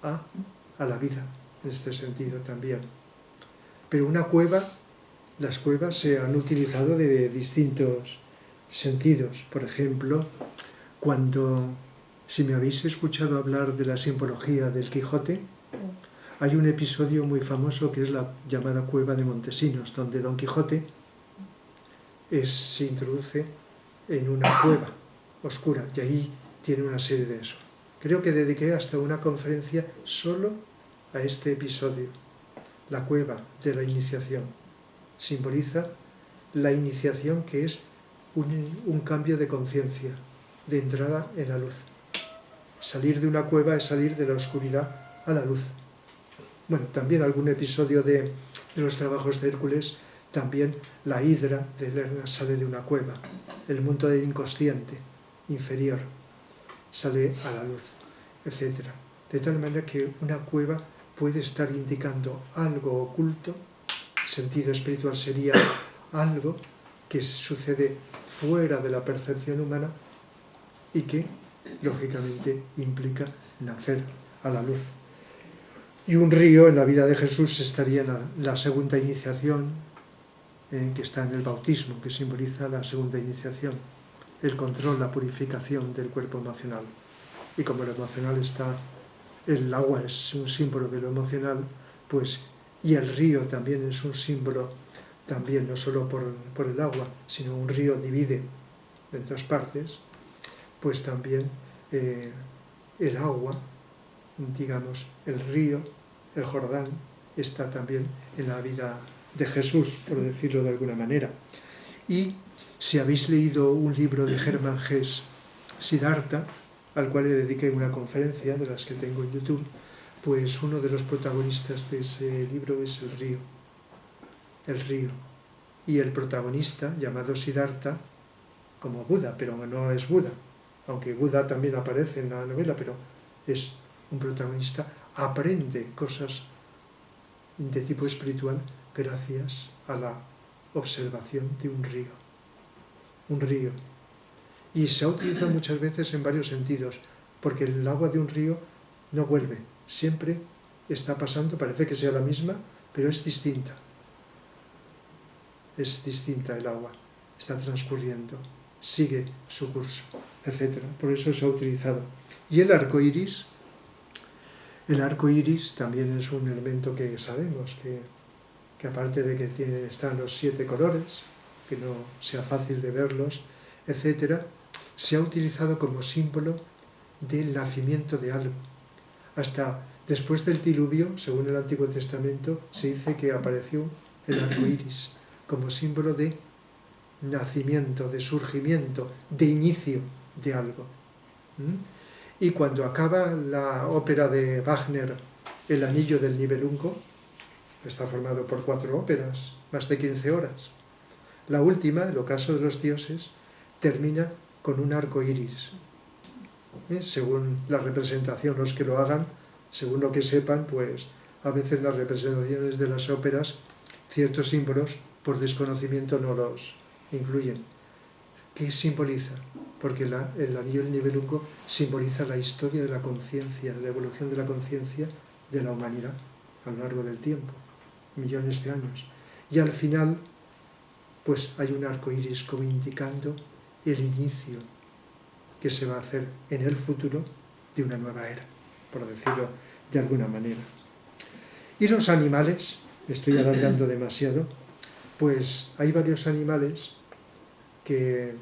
a la vida, en este sentido también. Pero una cueva, las cuevas se han utilizado de distintos sentidos. Por ejemplo, si me habéis escuchado hablar de la simbología del Quijote, hay un episodio muy famoso que es la llamada Cueva de Montesinos, donde Don Quijote se introduce en una cueva oscura, y ahí tiene una serie de eso. Creo que dediqué hasta una conferencia solo a este episodio. La cueva de la iniciación simboliza la iniciación, que es un cambio de conciencia, de entrada en la luz. Salir de una cueva es salir de la oscuridad a la luz. Bueno, también algún episodio de los trabajos de Hércules, también la hidra de Lerna sale de una cueva. El mundo del inconsciente inferior sale a la luz, etc. De tal manera que una cueva puede estar indicando algo oculto. Sentido espiritual sería algo que sucede fuera de la percepción humana y que, lógicamente, implica nacer a la luz. Y un río en la vida de Jesús estaría en la segunda iniciación, que está en el bautismo, que simboliza la segunda iniciación, el control, la purificación del cuerpo emocional. Y como lo emocional está, el agua es un símbolo de lo emocional, pues, y el río también es un símbolo, también no solo por el agua, sino un río divide en dos partes, pues también el agua, digamos, el río, el Jordán, está también en la vida de Jesús, por decirlo de alguna manera. Y si habéis leído un libro de Germán Hesse, Siddhartha, al cual le dediqué una conferencia de las que tengo en YouTube, pues uno de los protagonistas de ese libro es el río. El río. Y el protagonista, llamado Siddhartha, como Buda, pero no es Buda, aunque Buda también aparece en la novela, pero es un protagonista, aprende cosas de tipo espiritual gracias a la observación de un río. Un río. Y se ha utilizado muchas veces en varios sentidos, porque el agua de un río no vuelve, siempre está pasando, parece que sea la misma, pero es distinta. Es distinta el agua, está transcurriendo, sigue su curso, etc. Por eso se ha utilizado. Y el arco iris también es un elemento que sabemos, que aparte de que están los 7 colores, que no sea fácil de verlos, etc., se ha utilizado como símbolo del nacimiento de algo. Hasta después del diluvio, según el Antiguo Testamento, se dice que apareció el arco iris como símbolo de nacimiento, de surgimiento, de inicio de algo. Y cuando acaba la ópera de Wagner, El Anillo del Nibelungo, está formado por 4 óperas, más de 15 horas. La última, El Ocaso de los Dioses, termina con un arco iris. Según la representación, los que lo hagan, según lo que sepan, pues a veces las representaciones de las óperas, ciertos símbolos, por desconocimiento no los incluyen. ¿Qué simboliza? Porque el Anillo del Nibelungo simboliza la historia de la conciencia, la evolución de la conciencia de la humanidad a lo largo del tiempo, millones de años. Y al final, pues hay un arco iris como indicando el inicio que se va a hacer en el futuro de una nueva era, por decirlo de alguna manera. Y los animales, estoy alargando demasiado, pues hay varios animales que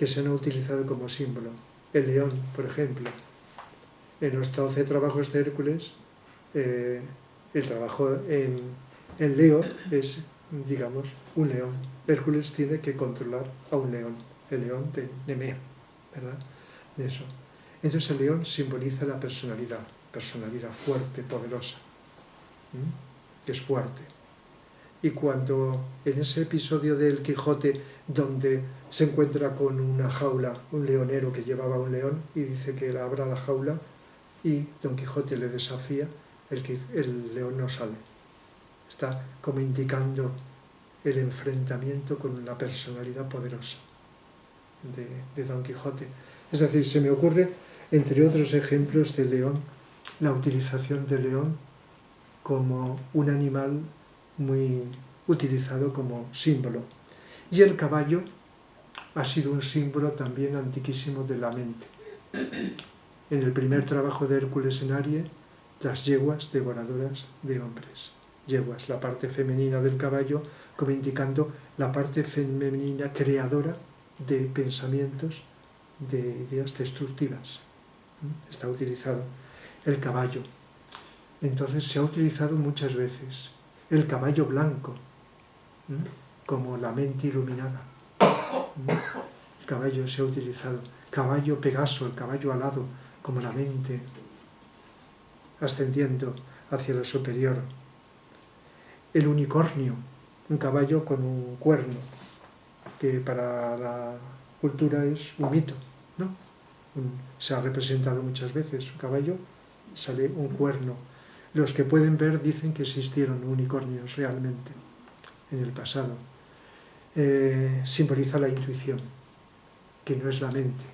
se han utilizado como símbolo. El león, por ejemplo. En los 12 trabajos de Hércules, el trabajo en Leo es, digamos, un león. Hércules tiene que controlar a un león, el león de Nemea, ¿verdad? De eso. Entonces el león simboliza la personalidad fuerte, poderosa, que es fuerte. Y cuando en ese episodio del Quijote, donde se encuentra con una jaula, un leonero que llevaba un león, y dice que abra la jaula, y Don Quijote le desafía, el león no sale. Está como indicando el enfrentamiento con la personalidad poderosa de Don Quijote. Es decir, se me ocurre, entre otros ejemplos de león, la utilización del león como un animal muy utilizado como símbolo. Y el caballo ha sido un símbolo también antiquísimo de la mente. En el primer trabajo de Hércules en Arie, las yeguas devoradoras de hombres. Yeguas, la parte femenina del caballo, como indicando la parte femenina creadora de pensamientos, de ideas destructivas. Está utilizado el caballo. Entonces se ha utilizado muchas veces el caballo blanco, como la mente iluminada. El caballo se ha utilizado. Caballo Pegaso, el caballo alado, como la mente ascendiendo hacia lo superior. El unicornio, un caballo con un cuerno, que para la cultura es un mito, ¿no? Se ha representado muchas veces. Un caballo sale un cuerno. Los que pueden ver dicen que existieron unicornios realmente en el pasado. Simboliza la intuición, que no es la mente.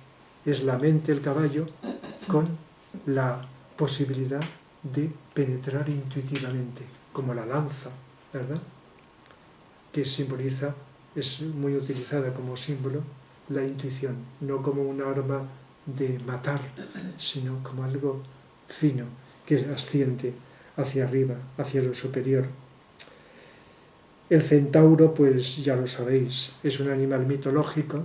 Es la mente el caballo con la posibilidad de penetrar intuitivamente, como la lanza, ¿verdad? Que simboliza, es muy utilizada como símbolo, la intuición, no como un arma de matar, sino como algo fino, que asciende hacia arriba, hacia lo superior. El centauro, pues ya lo sabéis, es un animal mitológico,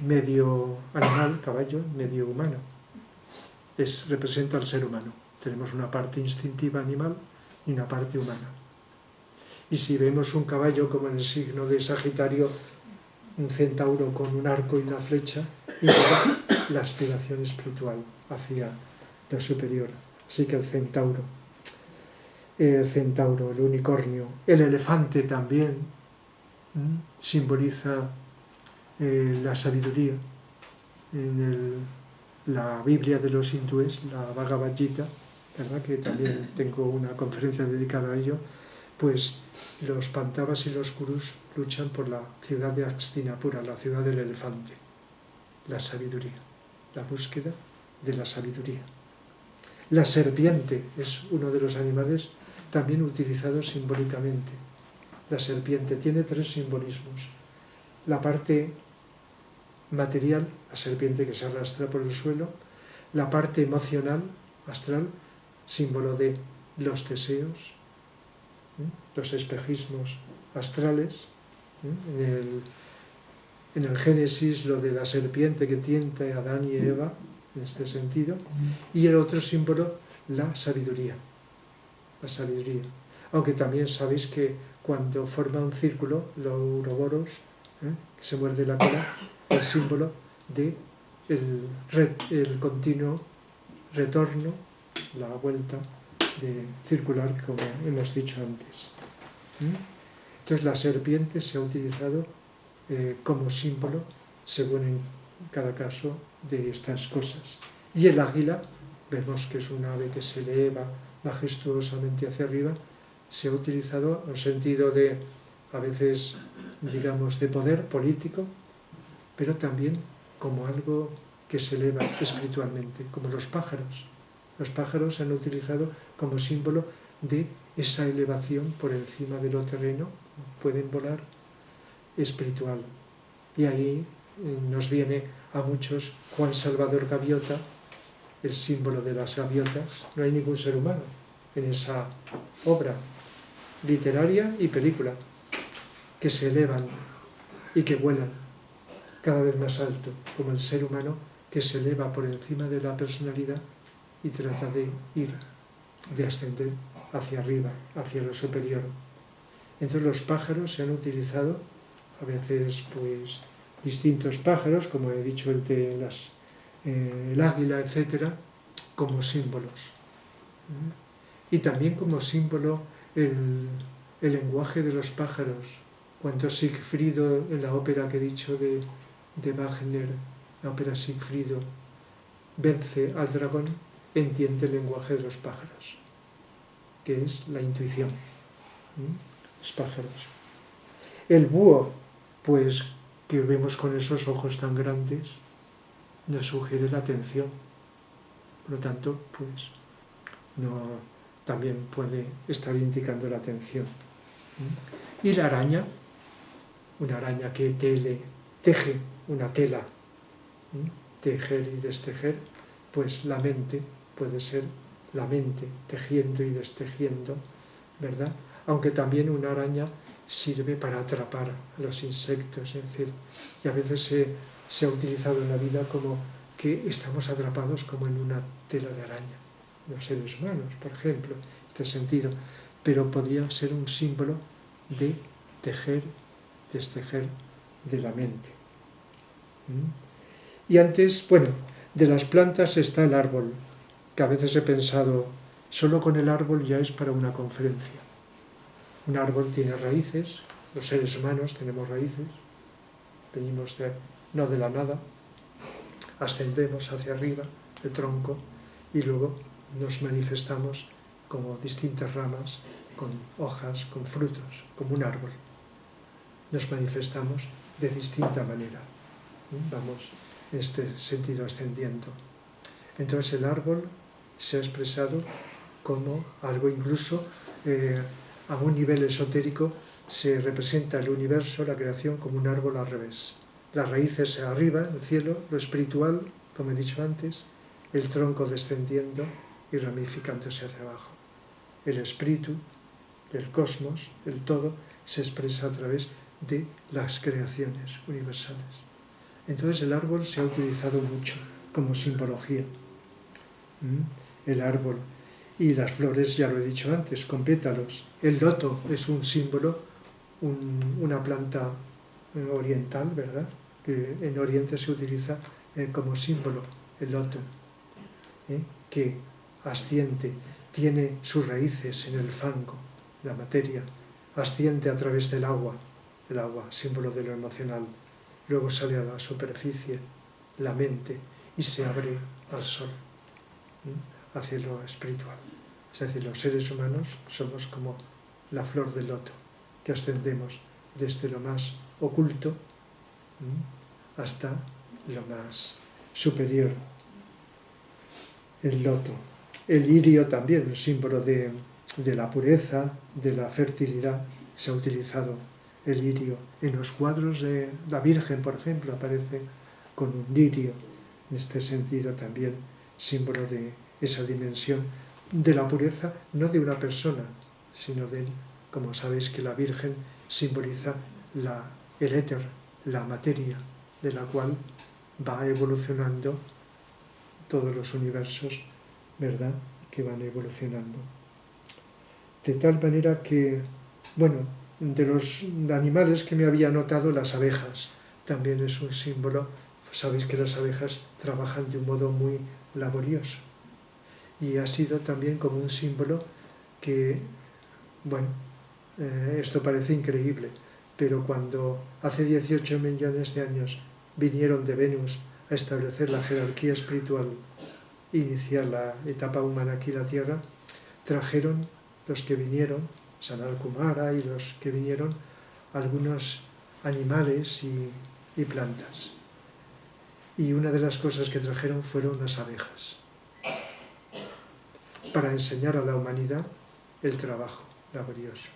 medio animal, caballo, medio humano. Representa al ser humano. Tenemos una parte instintiva animal y una parte humana. Y si vemos un caballo como en el signo de Sagitario, un centauro con un arco y una flecha, indica la aspiración espiritual hacia lo superior. Así que el centauro, el unicornio, el elefante también simboliza la sabiduría. En la Biblia de los hindúes, la Bhagavad Gita, ¿verdad? Que también tengo una conferencia dedicada a ello, pues los Pandavas y los Kurus luchan por la ciudad de Hastinapura, la ciudad del elefante, la sabiduría, la búsqueda de la sabiduría. La serpiente es uno de los animales también utilizados simbólicamente. La serpiente tiene 3 simbolismos. La parte material, la serpiente que se arrastra por el suelo; la parte emocional, astral, símbolo de los deseos, los espejismos astrales. En el Génesis, lo de la serpiente que tienta a Adán y Eva, en este sentido. Y el otro símbolo, la sabiduría. La sabiduría. Aunque también sabéis que cuando forma un círculo, los Ouroboros, que se muerde la cola, el símbolo de el continuo retorno, la vuelta circular, como hemos dicho antes. Entonces la serpiente se ha utilizado como símbolo, según en cada caso, de estas cosas. Y el águila, vemos que es un ave que se eleva majestuosamente hacia arriba, se ha utilizado en sentido de, a veces, digamos, de poder político, pero también como algo que se eleva espiritualmente, como los pájaros. Los pájaros se han utilizado como símbolo de esa elevación por encima de lo terreno, pueden volar, espiritual. Y ahí nos viene a muchos Juan Salvador Gaviota, el símbolo de las gaviotas. No hay ningún ser humano en esa obra, literaria y película, que se elevan y que vuelan cada vez más alto, como el ser humano que se eleva por encima de la personalidad y trata de ir, de ascender hacia arriba, hacia lo superior. Entonces los pájaros se han utilizado, a veces pues distintos pájaros, como he dicho el águila, etcétera, como símbolos. Y también como símbolo el lenguaje de los pájaros. Cuando Sigfrido, en la ópera que he dicho de Wagner, la ópera Sigfrido, vence al dragón, entiende el lenguaje de los pájaros, que es la intuición. Los pájaros. El búho, pues que vemos con esos ojos tan grandes, nos sugiere la atención. Por lo tanto, pues también puede estar indicando la atención. Y la araña, una araña que teje una tela, tejer y destejer, pues la mente puede ser la mente tejiendo y destejiendo, ¿verdad? Aunque también una araña sirve para atrapar a los insectos, es decir, y a veces se ha utilizado en la vida como que estamos atrapados como en una tela de araña, los seres humanos, por ejemplo, en este sentido, pero podría ser un símbolo de tejer, destejer de la mente. Y antes, bueno, de las plantas está el árbol, que a veces he pensado, solo con el árbol ya es para una conferencia. Un árbol tiene raíces, los seres humanos tenemos raíces, venimos no de la nada, ascendemos hacia arriba, el tronco, y luego nos manifestamos como distintas ramas, con hojas, con frutos, como un árbol. Nos manifestamos de distinta manera. Vamos en este sentido ascendiendo. Entonces el árbol se ha expresado como algo incluso a un nivel esotérico se representa el universo, la creación, como un árbol al revés. Las raíces arriba, el cielo, lo espiritual, como he dicho antes, el tronco descendiendo y ramificándose hacia abajo. El espíritu, el cosmos, el todo, se expresa a través de las creaciones universales. Entonces el árbol se ha utilizado mucho como simbología. El árbol y las flores, ya lo he dicho antes, con pétalos. El loto es un símbolo, una planta oriental, ¿verdad? Que en Oriente se utiliza como símbolo, el loto, que asciende, tiene sus raíces en el fango, la materia, asciende a través del agua, el agua, símbolo de lo emocional, luego sale a la superficie, la mente, y se abre al sol, hacia lo espiritual. Es decir, los seres humanos somos como la flor del loto, que ascendemos desde lo más oculto hasta lo más superior. El loto. El lirio también, un símbolo de la pureza, de la fertilidad, se ha utilizado el lirio. En los cuadros de la Virgen, por ejemplo, aparece con un lirio, en este sentido también, símbolo de esa dimensión de la pureza, no de una persona, sino de, como sabéis que la Virgen simboliza el éter, la materia, de la cual va evolucionando todos los universos, ¿verdad?, que van evolucionando. De tal manera que, bueno, de los animales que me había notado, las abejas también es un símbolo. Sabéis que las abejas trabajan de un modo muy laborioso. Y ha sido también como un símbolo que, bueno, esto parece increíble, pero cuando hace 18 millones de años vinieron de Venus a establecer la jerarquía espiritual, iniciar la etapa humana aquí en la Tierra, trajeron los que vinieron, Sanat Kumara y los que vinieron, algunos animales y plantas. Y una de las cosas que trajeron fueron las abejas, para enseñar a la humanidad el trabajo laborioso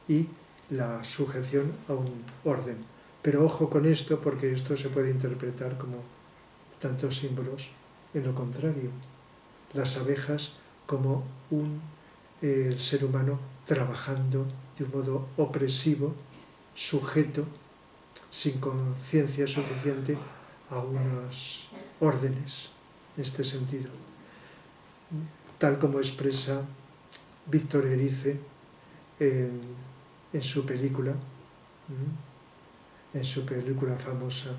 y la sujeción a un orden. Pero ojo con esto, porque esto se puede interpretar como tantos símbolos en lo contrario. Las abejas como un el ser humano trabajando de un modo opresivo, sujeto, sin conciencia suficiente a unas órdenes en este sentido, tal como expresa Víctor Erice en su película famosa,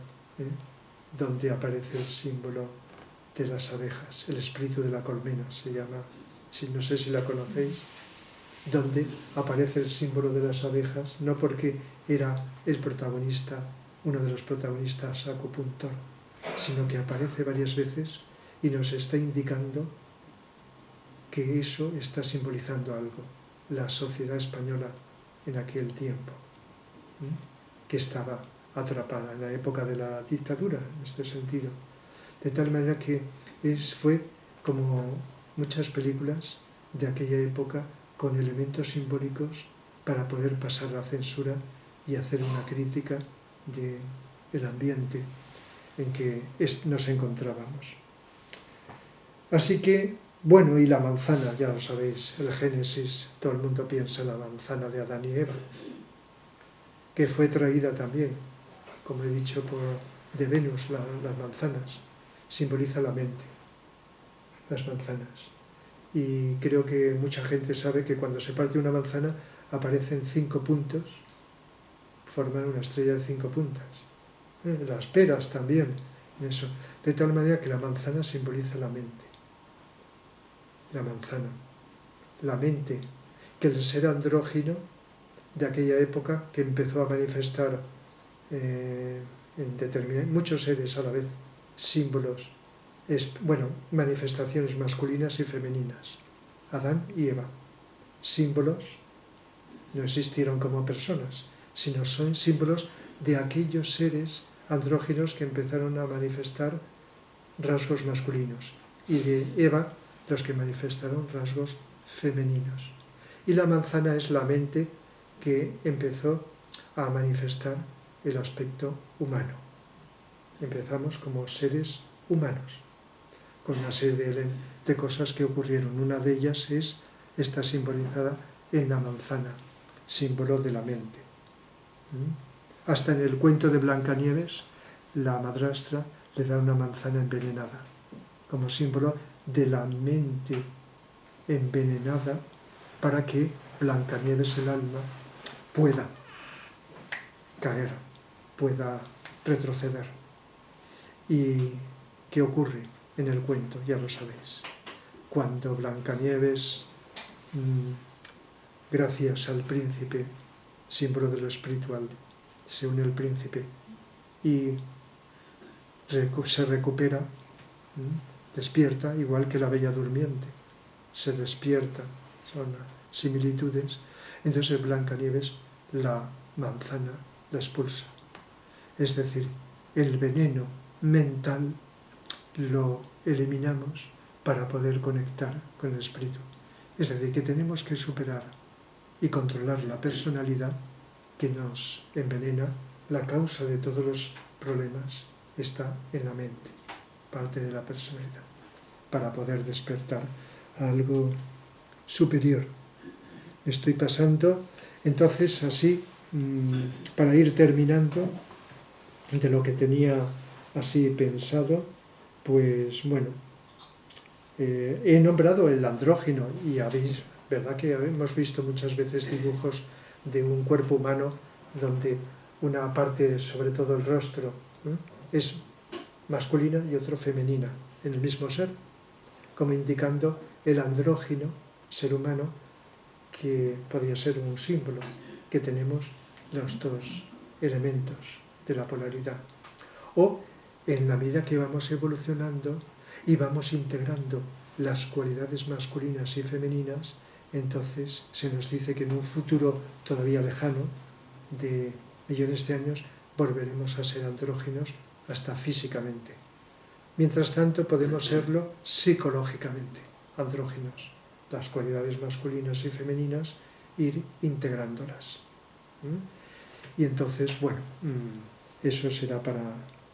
donde aparece el símbolo de las abejas, el espíritu de la colmena se llama, no sé si la conocéis, donde aparece el símbolo de las abejas, no porque era el protagonista, uno de los protagonistas acupuntor, sino que aparece varias veces y nos está indicando que eso está simbolizando algo, la sociedad española en aquel tiempo, que estaba atrapada en la época de la dictadura, en este sentido. De tal manera que fue como muchas películas de aquella época con elementos simbólicos para poder pasar la censura y hacer una crítica del ambiente en que nos encontrábamos. Así que, bueno, y la manzana, ya lo sabéis, el Génesis, todo el mundo piensa en la manzana de Adán y Eva, que fue traída también, como he dicho, de Venus, las manzanas, simboliza la mente, las manzanas. Y creo que mucha gente sabe que cuando se parte una manzana aparecen 5 puntos, forman una estrella de 5 puntas. Las peras también, eso. De tal manera que la manzana simboliza la mente. La manzana, la mente, que el ser andrógino de aquella época que empezó a manifestar en muchos seres a la vez símbolos, manifestaciones masculinas y femeninas. Adán y Eva, símbolos, no existieron como personas, sino son símbolos de aquellos seres andróginos que empezaron a manifestar rasgos masculinos, y de Eva los que manifestaron rasgos femeninos. Y la manzana es la mente que empezó a manifestar el aspecto humano. Empezamos como seres humanos, con una serie de cosas que ocurrieron. Una de ellas está simbolizada en la manzana, símbolo de la mente. Hasta en el cuento de Blancanieves, la madrastra le da una manzana envenenada, como símbolo de la mente envenenada para que Blancanieves, el alma, pueda caer, pueda retroceder. ¿Y qué ocurre en el cuento? Ya lo sabéis. Cuando Blancanieves, gracias al príncipe, símbolo de lo espiritual, se une al príncipe y se recupera, despierta, igual que la Bella Durmiente, se despierta, son similitudes. Entonces Blancanieves, la manzana, la expulsa. Es decir, el veneno mental lo eliminamos para poder conectar con el espíritu. Es decir, que tenemos que superar y controlar la personalidad que nos envenena. La causa de todos los problemas está en la mente, parte de la personalidad, para poder despertar a algo superior. Estoy pasando, entonces, así, para ir terminando de lo que tenía así pensado, pues bueno, he nombrado el andrógino y ¿verdad que hemos visto muchas veces dibujos de un cuerpo humano donde una parte, sobre todo el rostro, es masculina y otra femenina en el mismo ser, como indicando el andrógino, ser humano, que podría ser un símbolo, que tenemos los dos elementos de la polaridad. O en la medida que vamos evolucionando y vamos integrando las cualidades masculinas y femeninas, entonces se nos dice que en un futuro todavía lejano, de millones de años, volveremos a ser andróginos hasta físicamente. Mientras tanto podemos serlo psicológicamente, andróginos, las cualidades masculinas y femeninas, ir integrándolas. Y entonces, bueno, eso será para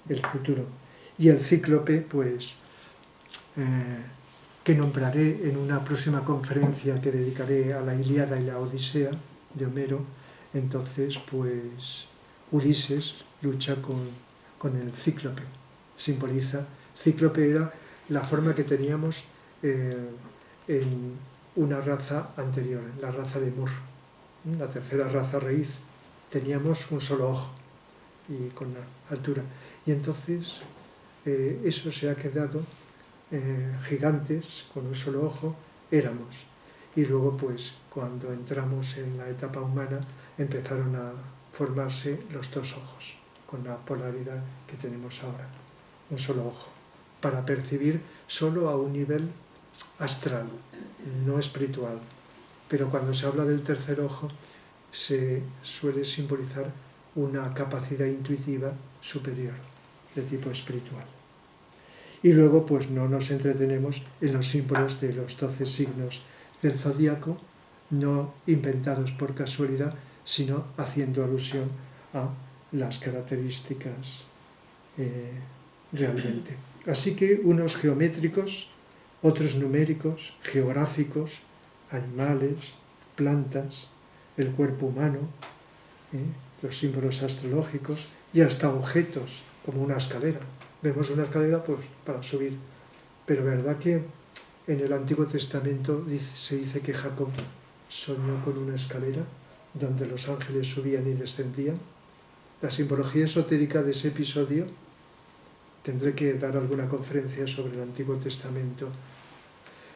el futuro. Y el cíclope, pues, que nombraré en una próxima conferencia que dedicaré a la Ilíada y la Odisea de Homero. Entonces, pues Ulises lucha con el cíclope, simboliza, cíclope era la forma que teníamos en una raza anterior, la raza de Mur, la tercera raza raíz, teníamos un solo ojo y con la altura. Y entonces eso se ha quedado, gigantes con un solo ojo éramos. Y luego pues cuando entramos en la etapa humana empezaron a formarse los dos ojos, con la polaridad que tenemos ahora, un solo ojo, para percibir solo a un nivel astral, no espiritual. Pero cuando se habla del tercer ojo se suele simbolizar una capacidad intuitiva superior, de tipo espiritual. Y luego pues no nos entretenemos en los símbolos de los 12 signos del zodíaco, no inventados por casualidad, sino haciendo alusión a las características realmente. Así que unos geométricos, otros numéricos, geográficos, animales, plantas, el cuerpo humano, los símbolos astrológicos y hasta objetos como una escalera. Vemos una escalera pues para subir, pero verdad que en el Antiguo Testamento se dice que Jacob soñó con una escalera donde los ángeles subían y descendían. La simbología esotérica de ese episodio, tendré que dar alguna conferencia sobre el Antiguo Testamento,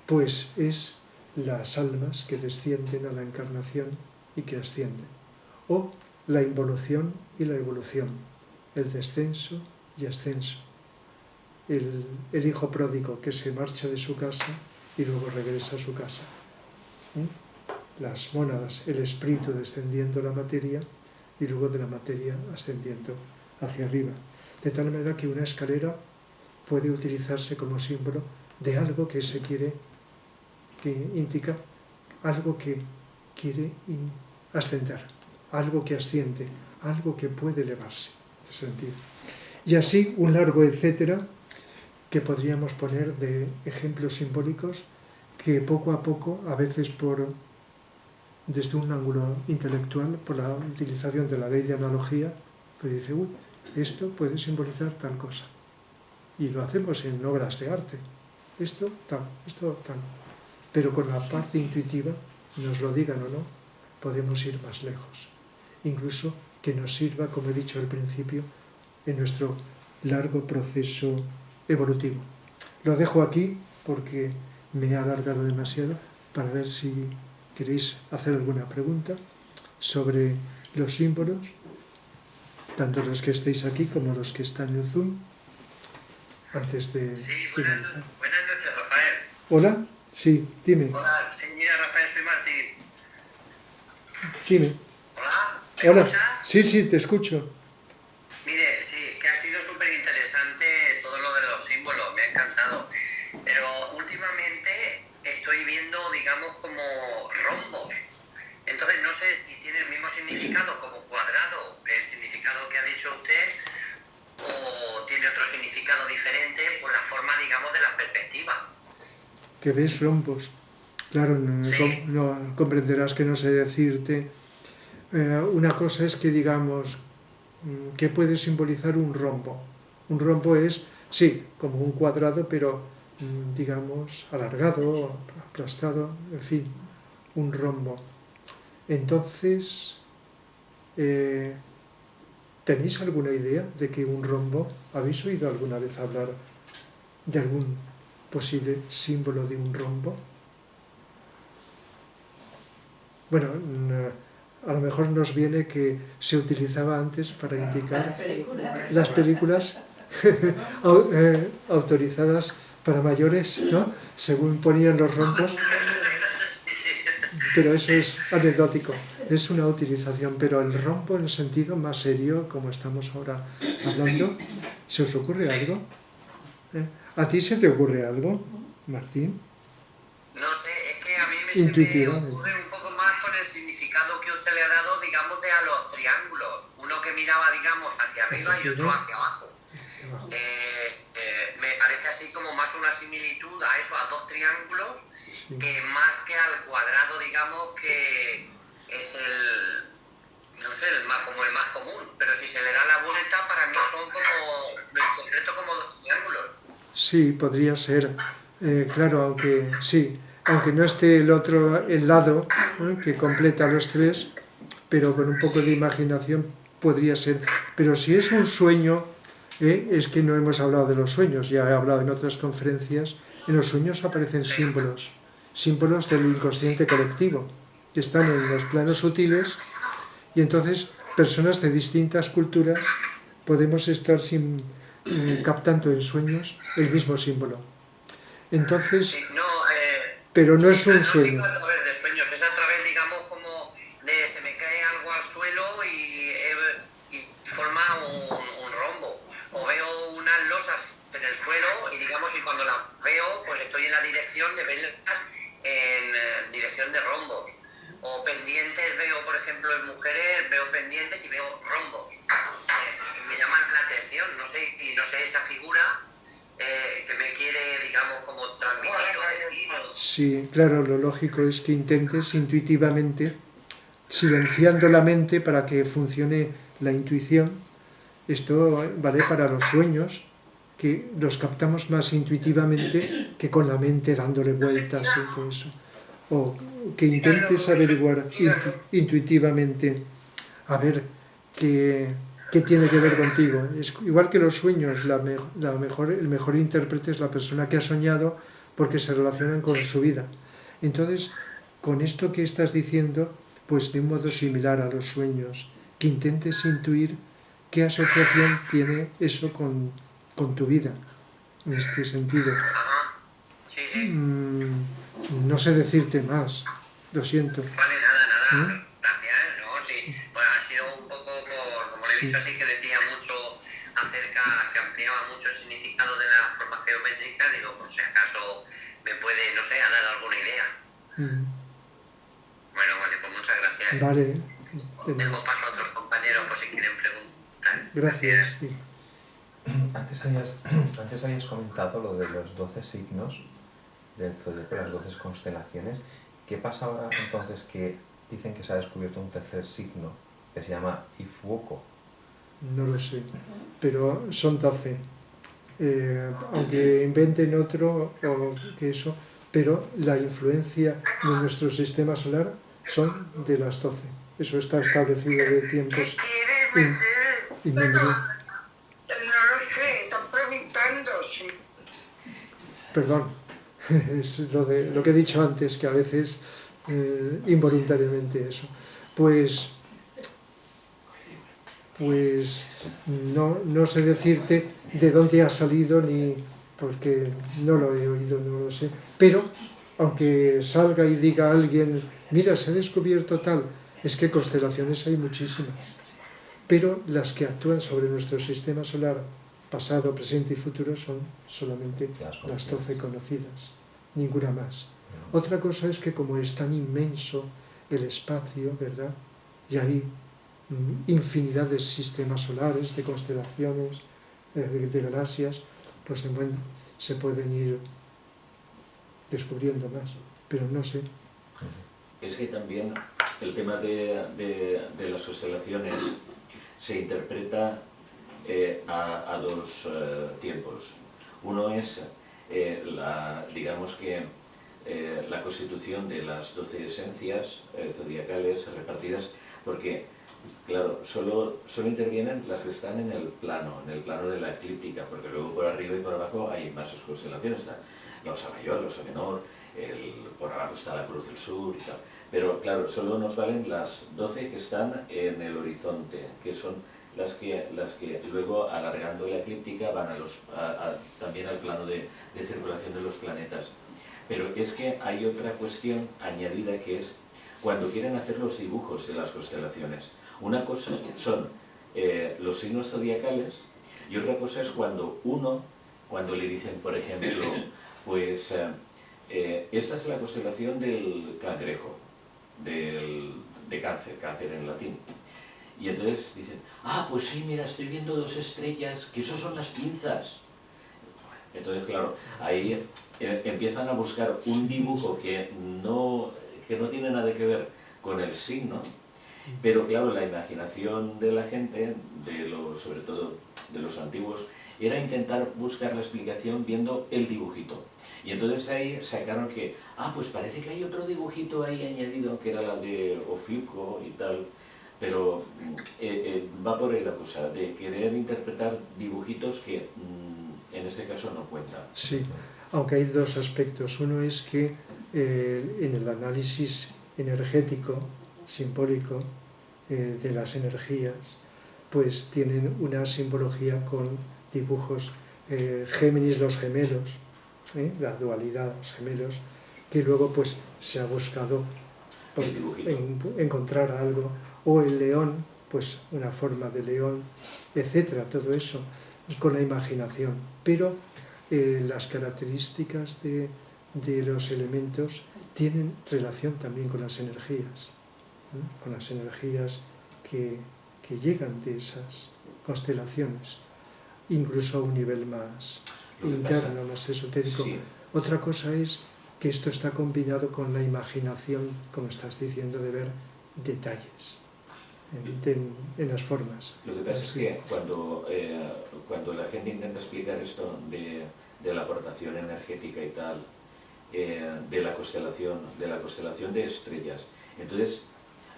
pues es las almas que descienden a la encarnación y que ascienden, o la involución y la evolución, el descenso y ascenso, el hijo pródigo que se marcha de su casa y luego regresa a su casa, las mónadas, el espíritu descendiendo a la materia y luego de la materia ascendiendo hacia arriba, de tal manera que una escalera puede utilizarse como símbolo de algo que se quiere, que indica algo que quiere ascender, algo que asciende, algo que puede elevarse, en ese sentido. Y así un largo etcétera que podríamos poner de ejemplos simbólicos que poco a poco, a veces desde un ángulo intelectual, por la utilización de la ley de analogía, pues dice, esto puede simbolizar tal cosa. Y lo hacemos en obras de arte. Esto tal. Pero con la parte intuitiva, nos lo digan o no, podemos ir más lejos. Incluso que nos sirva, como he dicho al principio, en nuestro largo proceso evolutivo. Lo dejo aquí porque me he alargado demasiado, para ver si queréis hacer alguna pregunta sobre los símbolos, tanto los que estéis aquí como los que están en Zoom, antes de finalizar. Buenas noches, Rafael. Hola, sí, dime. Hola, señora Rafael, soy Martín. Dime. Hola, ¿me Hola. escucha? Sí, te escucho. Mire, sí, que ha sido súper interesante todo lo de los símbolos, me ha encantado. Pero últimamente estoy viendo, digamos, como rombos. Entonces no sé si tiene el mismo significado como cuadrado, el significado que ha dicho usted, o tiene otro significado diferente por la forma, digamos, de la perspectiva. Que ves rombos. Claro, Sí. no comprenderás que no sé decirte. Una cosa es que digamos, ¿qué puede simbolizar un rombo? Un rombo es, sí, como un cuadrado, pero digamos, alargado, aplastado, en fin, un rombo. Entonces, ¿tenéis alguna idea de que un rombo, habéis oído alguna vez hablar de algún posible símbolo de un rombo? Bueno, a lo mejor nos viene que se utilizaba antes para indicar las películas autorizadas para mayores, ¿no? Según ponían los rombos, pero eso es anecdótico, es una utilización, pero el rombo en sentido más serio, como estamos ahora hablando, ¿se os ocurre algo? ¿A ti se te ocurre algo, Martín? No sé, es que a mí se me ocurre un poco más con el significado que usted le ha dado, digamos, de a los triángulos. Uno que miraba, digamos, hacia arriba y otro hacia abajo. parece así como más una similitud a eso, a dos triángulos, sí. que más que al cuadrado, digamos, que es el, no sé, como el más común, pero si se le da la vuelta, para mí son como, en concreto, como dos triángulos. Sí, podría ser. Claro, aunque sí, aunque no esté el lado, que completa los tres, pero con un poco de Sí, imaginación podría ser. Pero si es un sueño, es que no hemos hablado de los sueños, ya he hablado en otras conferencias, en los sueños aparecen sí, símbolos, símbolos del sí, inconsciente colectivo, que están en los planos sutiles, y entonces personas de distintas culturas podemos estar captando en sueños el mismo símbolo. sí, Entonces, no, pero no sí, es un no se sueño. hizo a través de sueños, es a través, digamos, como de se me cae algo al suelo y forma un rombo. O veo unas losas en el suelo y, digamos, y cuando las veo, pues estoy en la dirección de verlas en dirección de rombos. O pendientes, veo, por ejemplo, en mujeres, veo pendientes y veo rombos. Me llaman la atención, no sé, y no sé esa figura que me quiere, digamos, como transmitir o decir. Sí, claro, lo lógico es que intentes intuitivamente, silenciando la mente para que funcione la intuición. Esto vale para los sueños, que los captamos más intuitivamente que con la mente dándole vueltas y todo eso. O que intentes averiguar intuitivamente a ver qué tiene que ver contigo. Es igual que los sueños, el mejor intérprete es la persona que ha soñado porque se relacionan con su vida. Entonces, con esto que estás diciendo, pues de un modo similar a los sueños, que intentes intuir qué asociación tiene eso con tu vida, en este sentido. Ajá, sí, sí. No sé decirte más, lo siento. Vale, nada, ¿Eh? nada. Gracias, ¿no? Sí, Sí, pues ha sido un poco por, como le he dicho sí, así, que decía mucho acerca, que ampliaba mucho el significado de la forma geométrica, digo, por si acaso me puede, no sé, dar alguna idea. mm, Bueno, vale, pues muchas gracias. vale, de nada. Dejo paso a otros compañeros por si quieren preguntar. Gracias. Gracias. Sí. Antes habías comentado lo de los 12 signos del zodiaco, las 12 constelaciones. ¿Qué pasa ahora entonces que dicen que se ha descubierto un tercer signo que se llama Ifuoco? No lo sé, pero son 12. Aunque inventen otro o que eso, pero la influencia de nuestro sistema solar son de las 12. Eso está establecido de tiempos inmemoriales. No lo sé, están preguntando, sí. Perdón, es lo que he dicho antes, que a veces involuntariamente eso. Pues no sé decirte de dónde ha salido ni porque no lo he oído, no lo sé. Pero aunque salga y diga alguien, mira, se ha descubierto tal, es que constelaciones hay muchísimas. Pero las que actúan sobre nuestro sistema solar, pasado, presente y futuro, son solamente las 12 conocidas, ninguna más. Otra cosa es que como es tan inmenso el espacio, ¿verdad? Y hay infinidad de sistemas solares, de constelaciones, de galaxias, pues se pueden ir descubriendo más, pero no sé. Es que también el tema de las constelaciones se interpreta a dos tiempos. Uno es, digamos que, la constitución de las 12 esencias zodiacales repartidas, porque, claro, solo intervienen las que están en el plano de la eclíptica, porque luego por arriba y por abajo hay más constelaciones, está la Osa Mayor, la Osa Menor, por abajo está la Cruz del Sur y tal. Pero claro, solo nos valen las 12 que están en el horizonte, que son las que luego, alargando la eclíptica, van también al plano de circulación de los planetas. Pero es que hay otra cuestión añadida, que es cuando quieren hacer los dibujos de las constelaciones. Una cosa son los signos zodiacales y otra cosa es cuando le dicen, por ejemplo, pues esta es la constelación del cangrejo, de cáncer en latín. Y entonces dicen, ah, pues sí, mira, estoy viendo 2 estrellas, que eso son las pinzas. Entonces, claro, ahí empiezan a buscar un dibujo que no tiene nada que ver con el signo, pero claro, la imaginación de la gente, sobre todo de los antiguos, era intentar buscar la explicación viendo el dibujito. Y entonces ahí sacaron que, pues parece que hay otro dibujito ahí añadido, que era la de Ofiuco y tal, pero va por ahí la cosa, de querer interpretar dibujitos que en este caso no cuentan. Sí, aunque hay dos aspectos. Uno es que en el análisis energético, simbólico, de las energías, pues tienen una simbología con dibujos, Géminis, los gemelos, la dualidad, los gemelos, que luego pues se ha buscado encontrar algo, o el león, pues una forma de león, etcétera, todo eso, con la imaginación. Pero las características de los elementos tienen relación también con las energías, con las energías que llegan de esas constelaciones, incluso a un nivel más interno, más esotérico. Sí. Otra cosa es que esto está combinado con la imaginación, como estás diciendo, de ver detalles en las formas. Lo que pasa es que cuando la gente intenta explicar esto de la aportación energética y tal, de la constelación de estrellas, entonces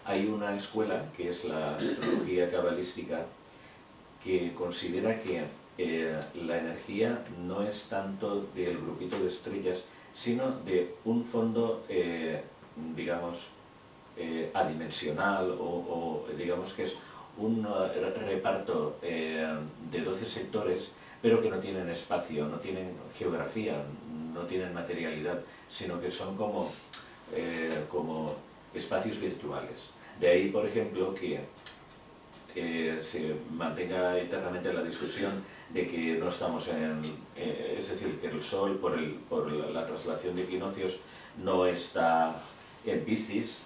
hay una escuela que es la astrología cabalística que considera que la energía no es tanto del grupito de estrellas, sino de un fondo, digamos, adimensional, o digamos que es un reparto de 12 sectores, pero que no tienen espacio, no tienen geografía, no tienen materialidad, sino que son como espacios virtuales. De ahí, por ejemplo, que se mantenga eternamente la discusión de que no estamos es decir, que el Sol, por la traslación de equinoccios, no está en Piscis,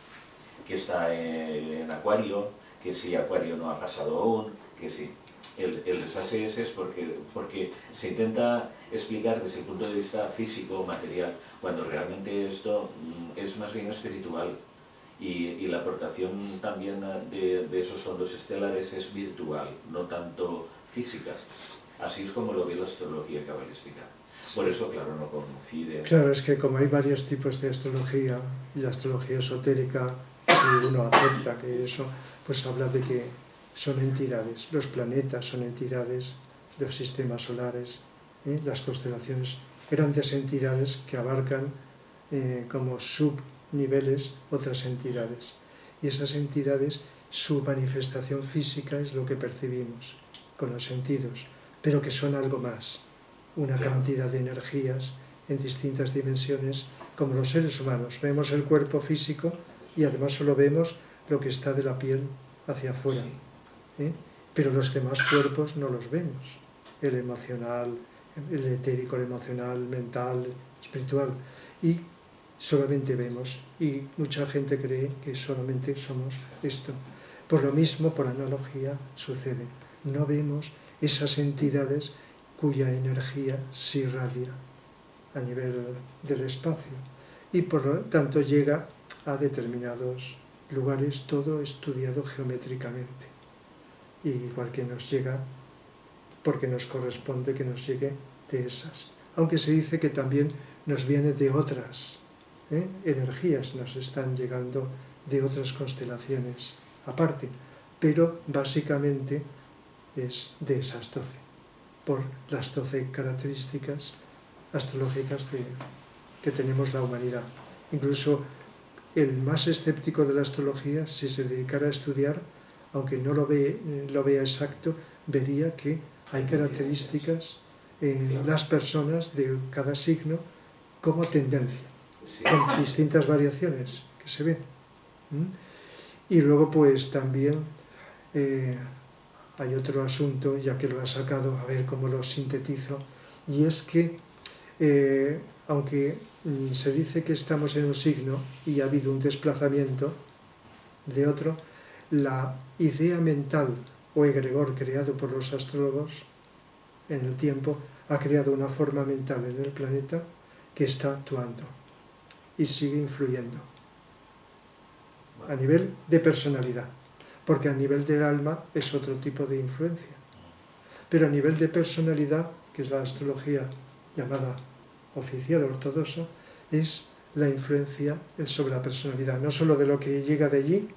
que está en Acuario, que si Acuario no ha pasado aún, que si... El desfase ese es porque se intenta explicar desde el punto de vista físico, material, cuando realmente esto es más bien espiritual, y la aportación también de esos fondos estelares es virtual, no tanto física. Así es como lo ve la astrología cabalística. Por eso, claro, no coincide. Claro, es que como hay varios tipos de astrología, y la astrología esotérica, si uno acepta que eso, pues habla de que son entidades, los planetas son entidades, los sistemas solares, las constelaciones, grandes entidades que abarcan como subniveles otras entidades. Y esas entidades, su manifestación física es lo que percibimos con los sentidos, pero que son algo más, una cantidad de energías en distintas dimensiones, como los seres humanos. Vemos el cuerpo físico y además solo vemos lo que está de la piel hacia afuera. Pero los demás cuerpos no los vemos, el emocional, el etérico, el emocional, mental, espiritual, y solamente vemos, y mucha gente cree que solamente somos esto. Por lo mismo, por analogía, sucede, no vemos esas entidades cuya energía se irradia a nivel del espacio, y por lo tanto llega a determinados lugares, todo estudiado geométricamente. Igual que nos llega, porque nos corresponde que nos llegue de esas. Aunque se dice que también nos viene de otras energías, nos están llegando de otras constelaciones aparte, pero básicamente es de esas 12, por las 12 características astrológicas que tenemos la humanidad. Incluso el más escéptico de la astrología, si se dedicara a estudiar, aunque no lo vea exacto, vería que hay características en las personas de cada signo como tendencia, con distintas variaciones que se ven. Y luego pues también hay otro asunto, ya que lo ha sacado, a ver cómo lo sintetizo, y es que aunque se dice que estamos en un signo y ha habido un desplazamiento de otro, la idea mental o egregor creado por los astrólogos en el tiempo, ha creado una forma mental en el planeta que está actuando y sigue influyendo a nivel de personalidad, porque a nivel del alma es otro tipo de influencia, pero a nivel de personalidad, que es la astrología llamada oficial ortodoxa, es la influencia sobre la personalidad, no solo de lo que llega de allí,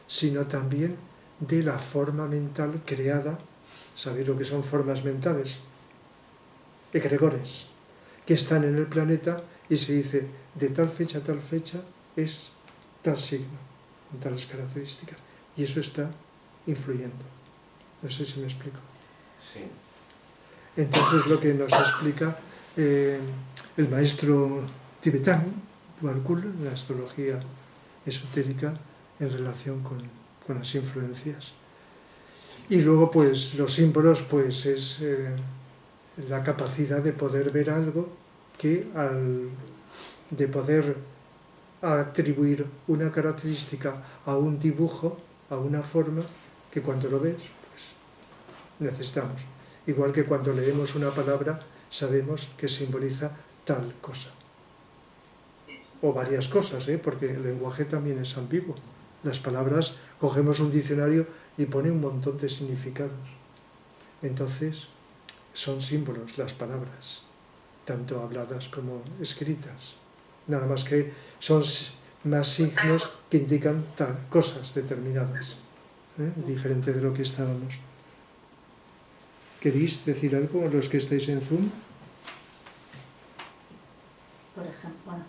sino también de la forma mental creada. ¿Sabéis lo que son formas mentales? Egregores, que están en el planeta y se dice de tal fecha a tal fecha es tal signo, con tales características, y eso está influyendo. No sé si me explico. Sí. Entonces lo que nos explica el maestro tibetano, Dwalkul, la astrología esotérica en relación con las influencias. Y luego pues los símbolos pues es la capacidad de poder ver algo que de poder atribuir una característica a un dibujo, a una forma, que cuando lo ves pues necesitamos. Igual que cuando leemos una palabra sabemos que simboliza tal cosa. O varias cosas, porque el lenguaje también es ambiguo. Las palabras, cogemos un diccionario y pone un montón de significados. Entonces, son símbolos las palabras, tanto habladas como escritas. Nada más que son más signos que indican cosas determinadas, diferente de lo que estábamos. ¿Queréis decir algo los que estáis en Zoom? Por ejemplo, bueno,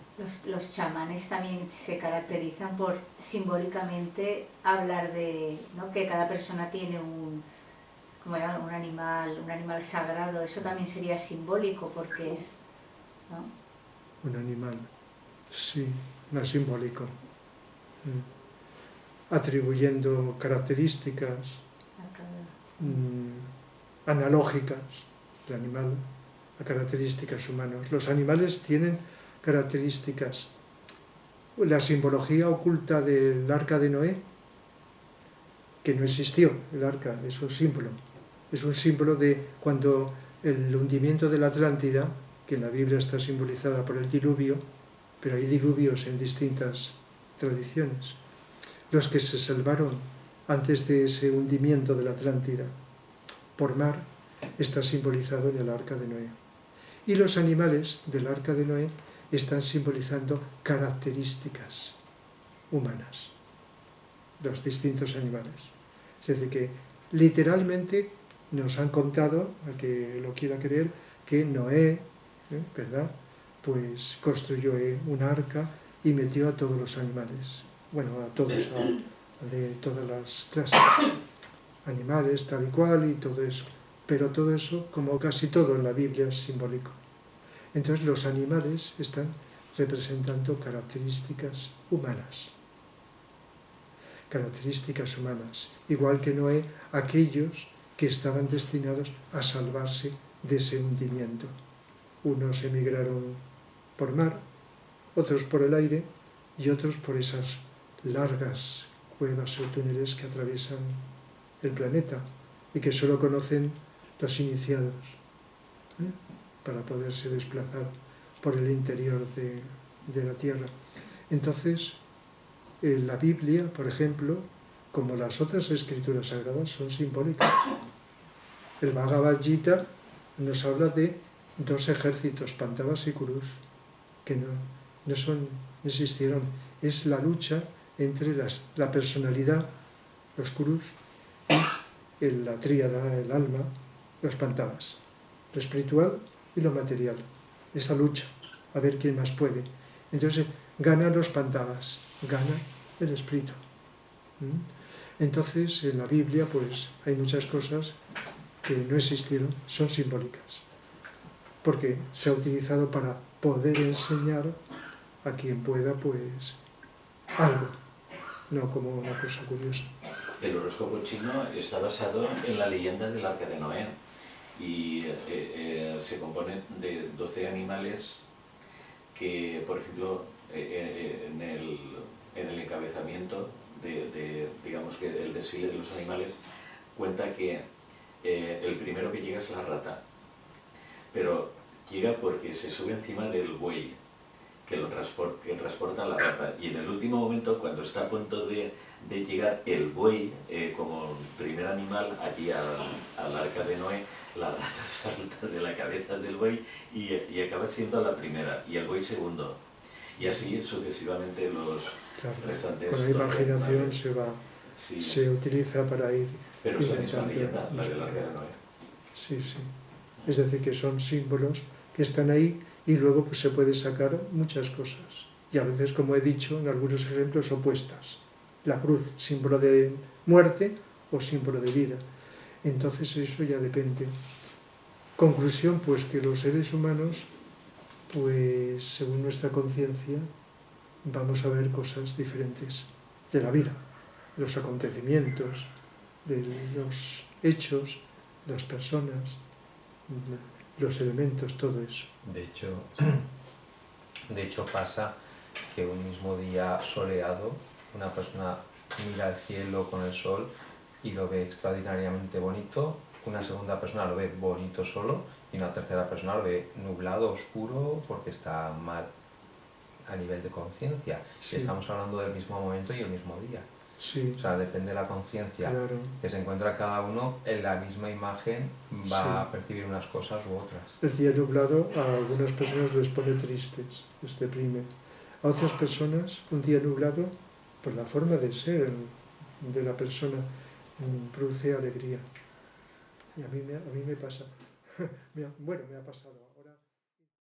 los chamanes también se caracterizan por simbólicamente hablar de, ¿no?, que cada persona tiene un animal sagrado. Eso también sería simbólico porque es, ¿no? Un animal, sí, más simbólico. Atribuyendo características analógicas del animal a características humanas. Los animales tienen características. La simbología oculta del arca de Noé, que no existió, el arca es un símbolo de cuando el hundimiento de la Atlántida, que en la Biblia está simbolizada por el diluvio, pero hay diluvios en distintas tradiciones. Los que se salvaron antes de ese hundimiento de la Atlántida por mar está simbolizado en el arca de Noé. Y los animales del arca de Noé están simbolizando características humanas, los distintos animales. Es decir, que literalmente nos han contado, al que lo quiera creer, que Noé, ¿verdad?, pues construyó un arca y metió a todos los animales, bueno, a todos, de todas las clases, animales tal y cual y todo eso. Pero todo eso, como casi todo en la Biblia, es simbólico. Entonces los animales están representando características humanas. Características humanas. Igual que Noé, aquellos que estaban destinados a salvarse de ese hundimiento. Unos emigraron por mar, otros por el aire y otros por esas largas cuevas o túneles que atraviesan el planeta y que solo conocen los iniciados, para poderse desplazar por el interior de la Tierra. Entonces, la Biblia, por ejemplo, como las otras escrituras sagradas, son simbólicas. El Bhagavad Gita nos habla de dos ejércitos, Pandavas y Kurus, que no existieron. Es la lucha entre la personalidad, los Kurus, y la tríada, el alma, los Pandavas, lo espiritual y lo material. Esa lucha, a ver quién más puede. Entonces, ganan los Pandavas, gana el espíritu. Entonces, en la Biblia, pues, hay muchas cosas que no existieron, son simbólicas, porque se ha utilizado para poder enseñar a quien pueda, pues, algo, no como una cosa curiosa. El horóscopo chino está basado en la leyenda del Arca de Noé y se compone de 12 animales que, por ejemplo, en el encabezamiento digamos que el desfile de los animales cuenta que el primero que llega es la rata, pero llega porque se sube encima del buey que transporta la rata, y en el último momento, cuando está a punto de llegar el buey como primer animal allí al arca de Noé, la rata salta de la cabeza del buey y acaba siendo la primera, y el buey segundo, y así sucesivamente los Claro, restantes. con la imaginación animales. Sí, se utiliza para ir pero es la misma inventando leyenda, la las del arca de Noé. Sí, sí. Es decir, que son símbolos que están ahí y luego pues, se puede sacar muchas cosas. Y a veces, como he dicho, en algunos ejemplos opuestas. La cruz, símbolo de muerte o símbolo de vida. Entonces eso ya depende. Conclusión, pues que los seres humanos, pues según nuestra conciencia, vamos a ver cosas diferentes de la vida, de los acontecimientos, de los hechos, las personas, los elementos, todo eso. De hecho pasa que un mismo día soleado, una persona mira al cielo con el sol y lo ve extraordinariamente bonito, una segunda persona lo ve bonito solo y una tercera persona lo ve nublado, oscuro, porque está mal a nivel de conciencia. Sí. Estamos hablando del mismo momento y el mismo día. Sí, O sea, depende de la conciencia claro. que se encuentra cada uno, en la misma imagen va Sí. a percibir unas cosas u otras. El día nublado a algunas personas les pone tristes, les deprime. A otras personas, un día nublado, por la forma de ser de la persona, produce alegría. Y a mí me pasa. Bueno, me ha pasado.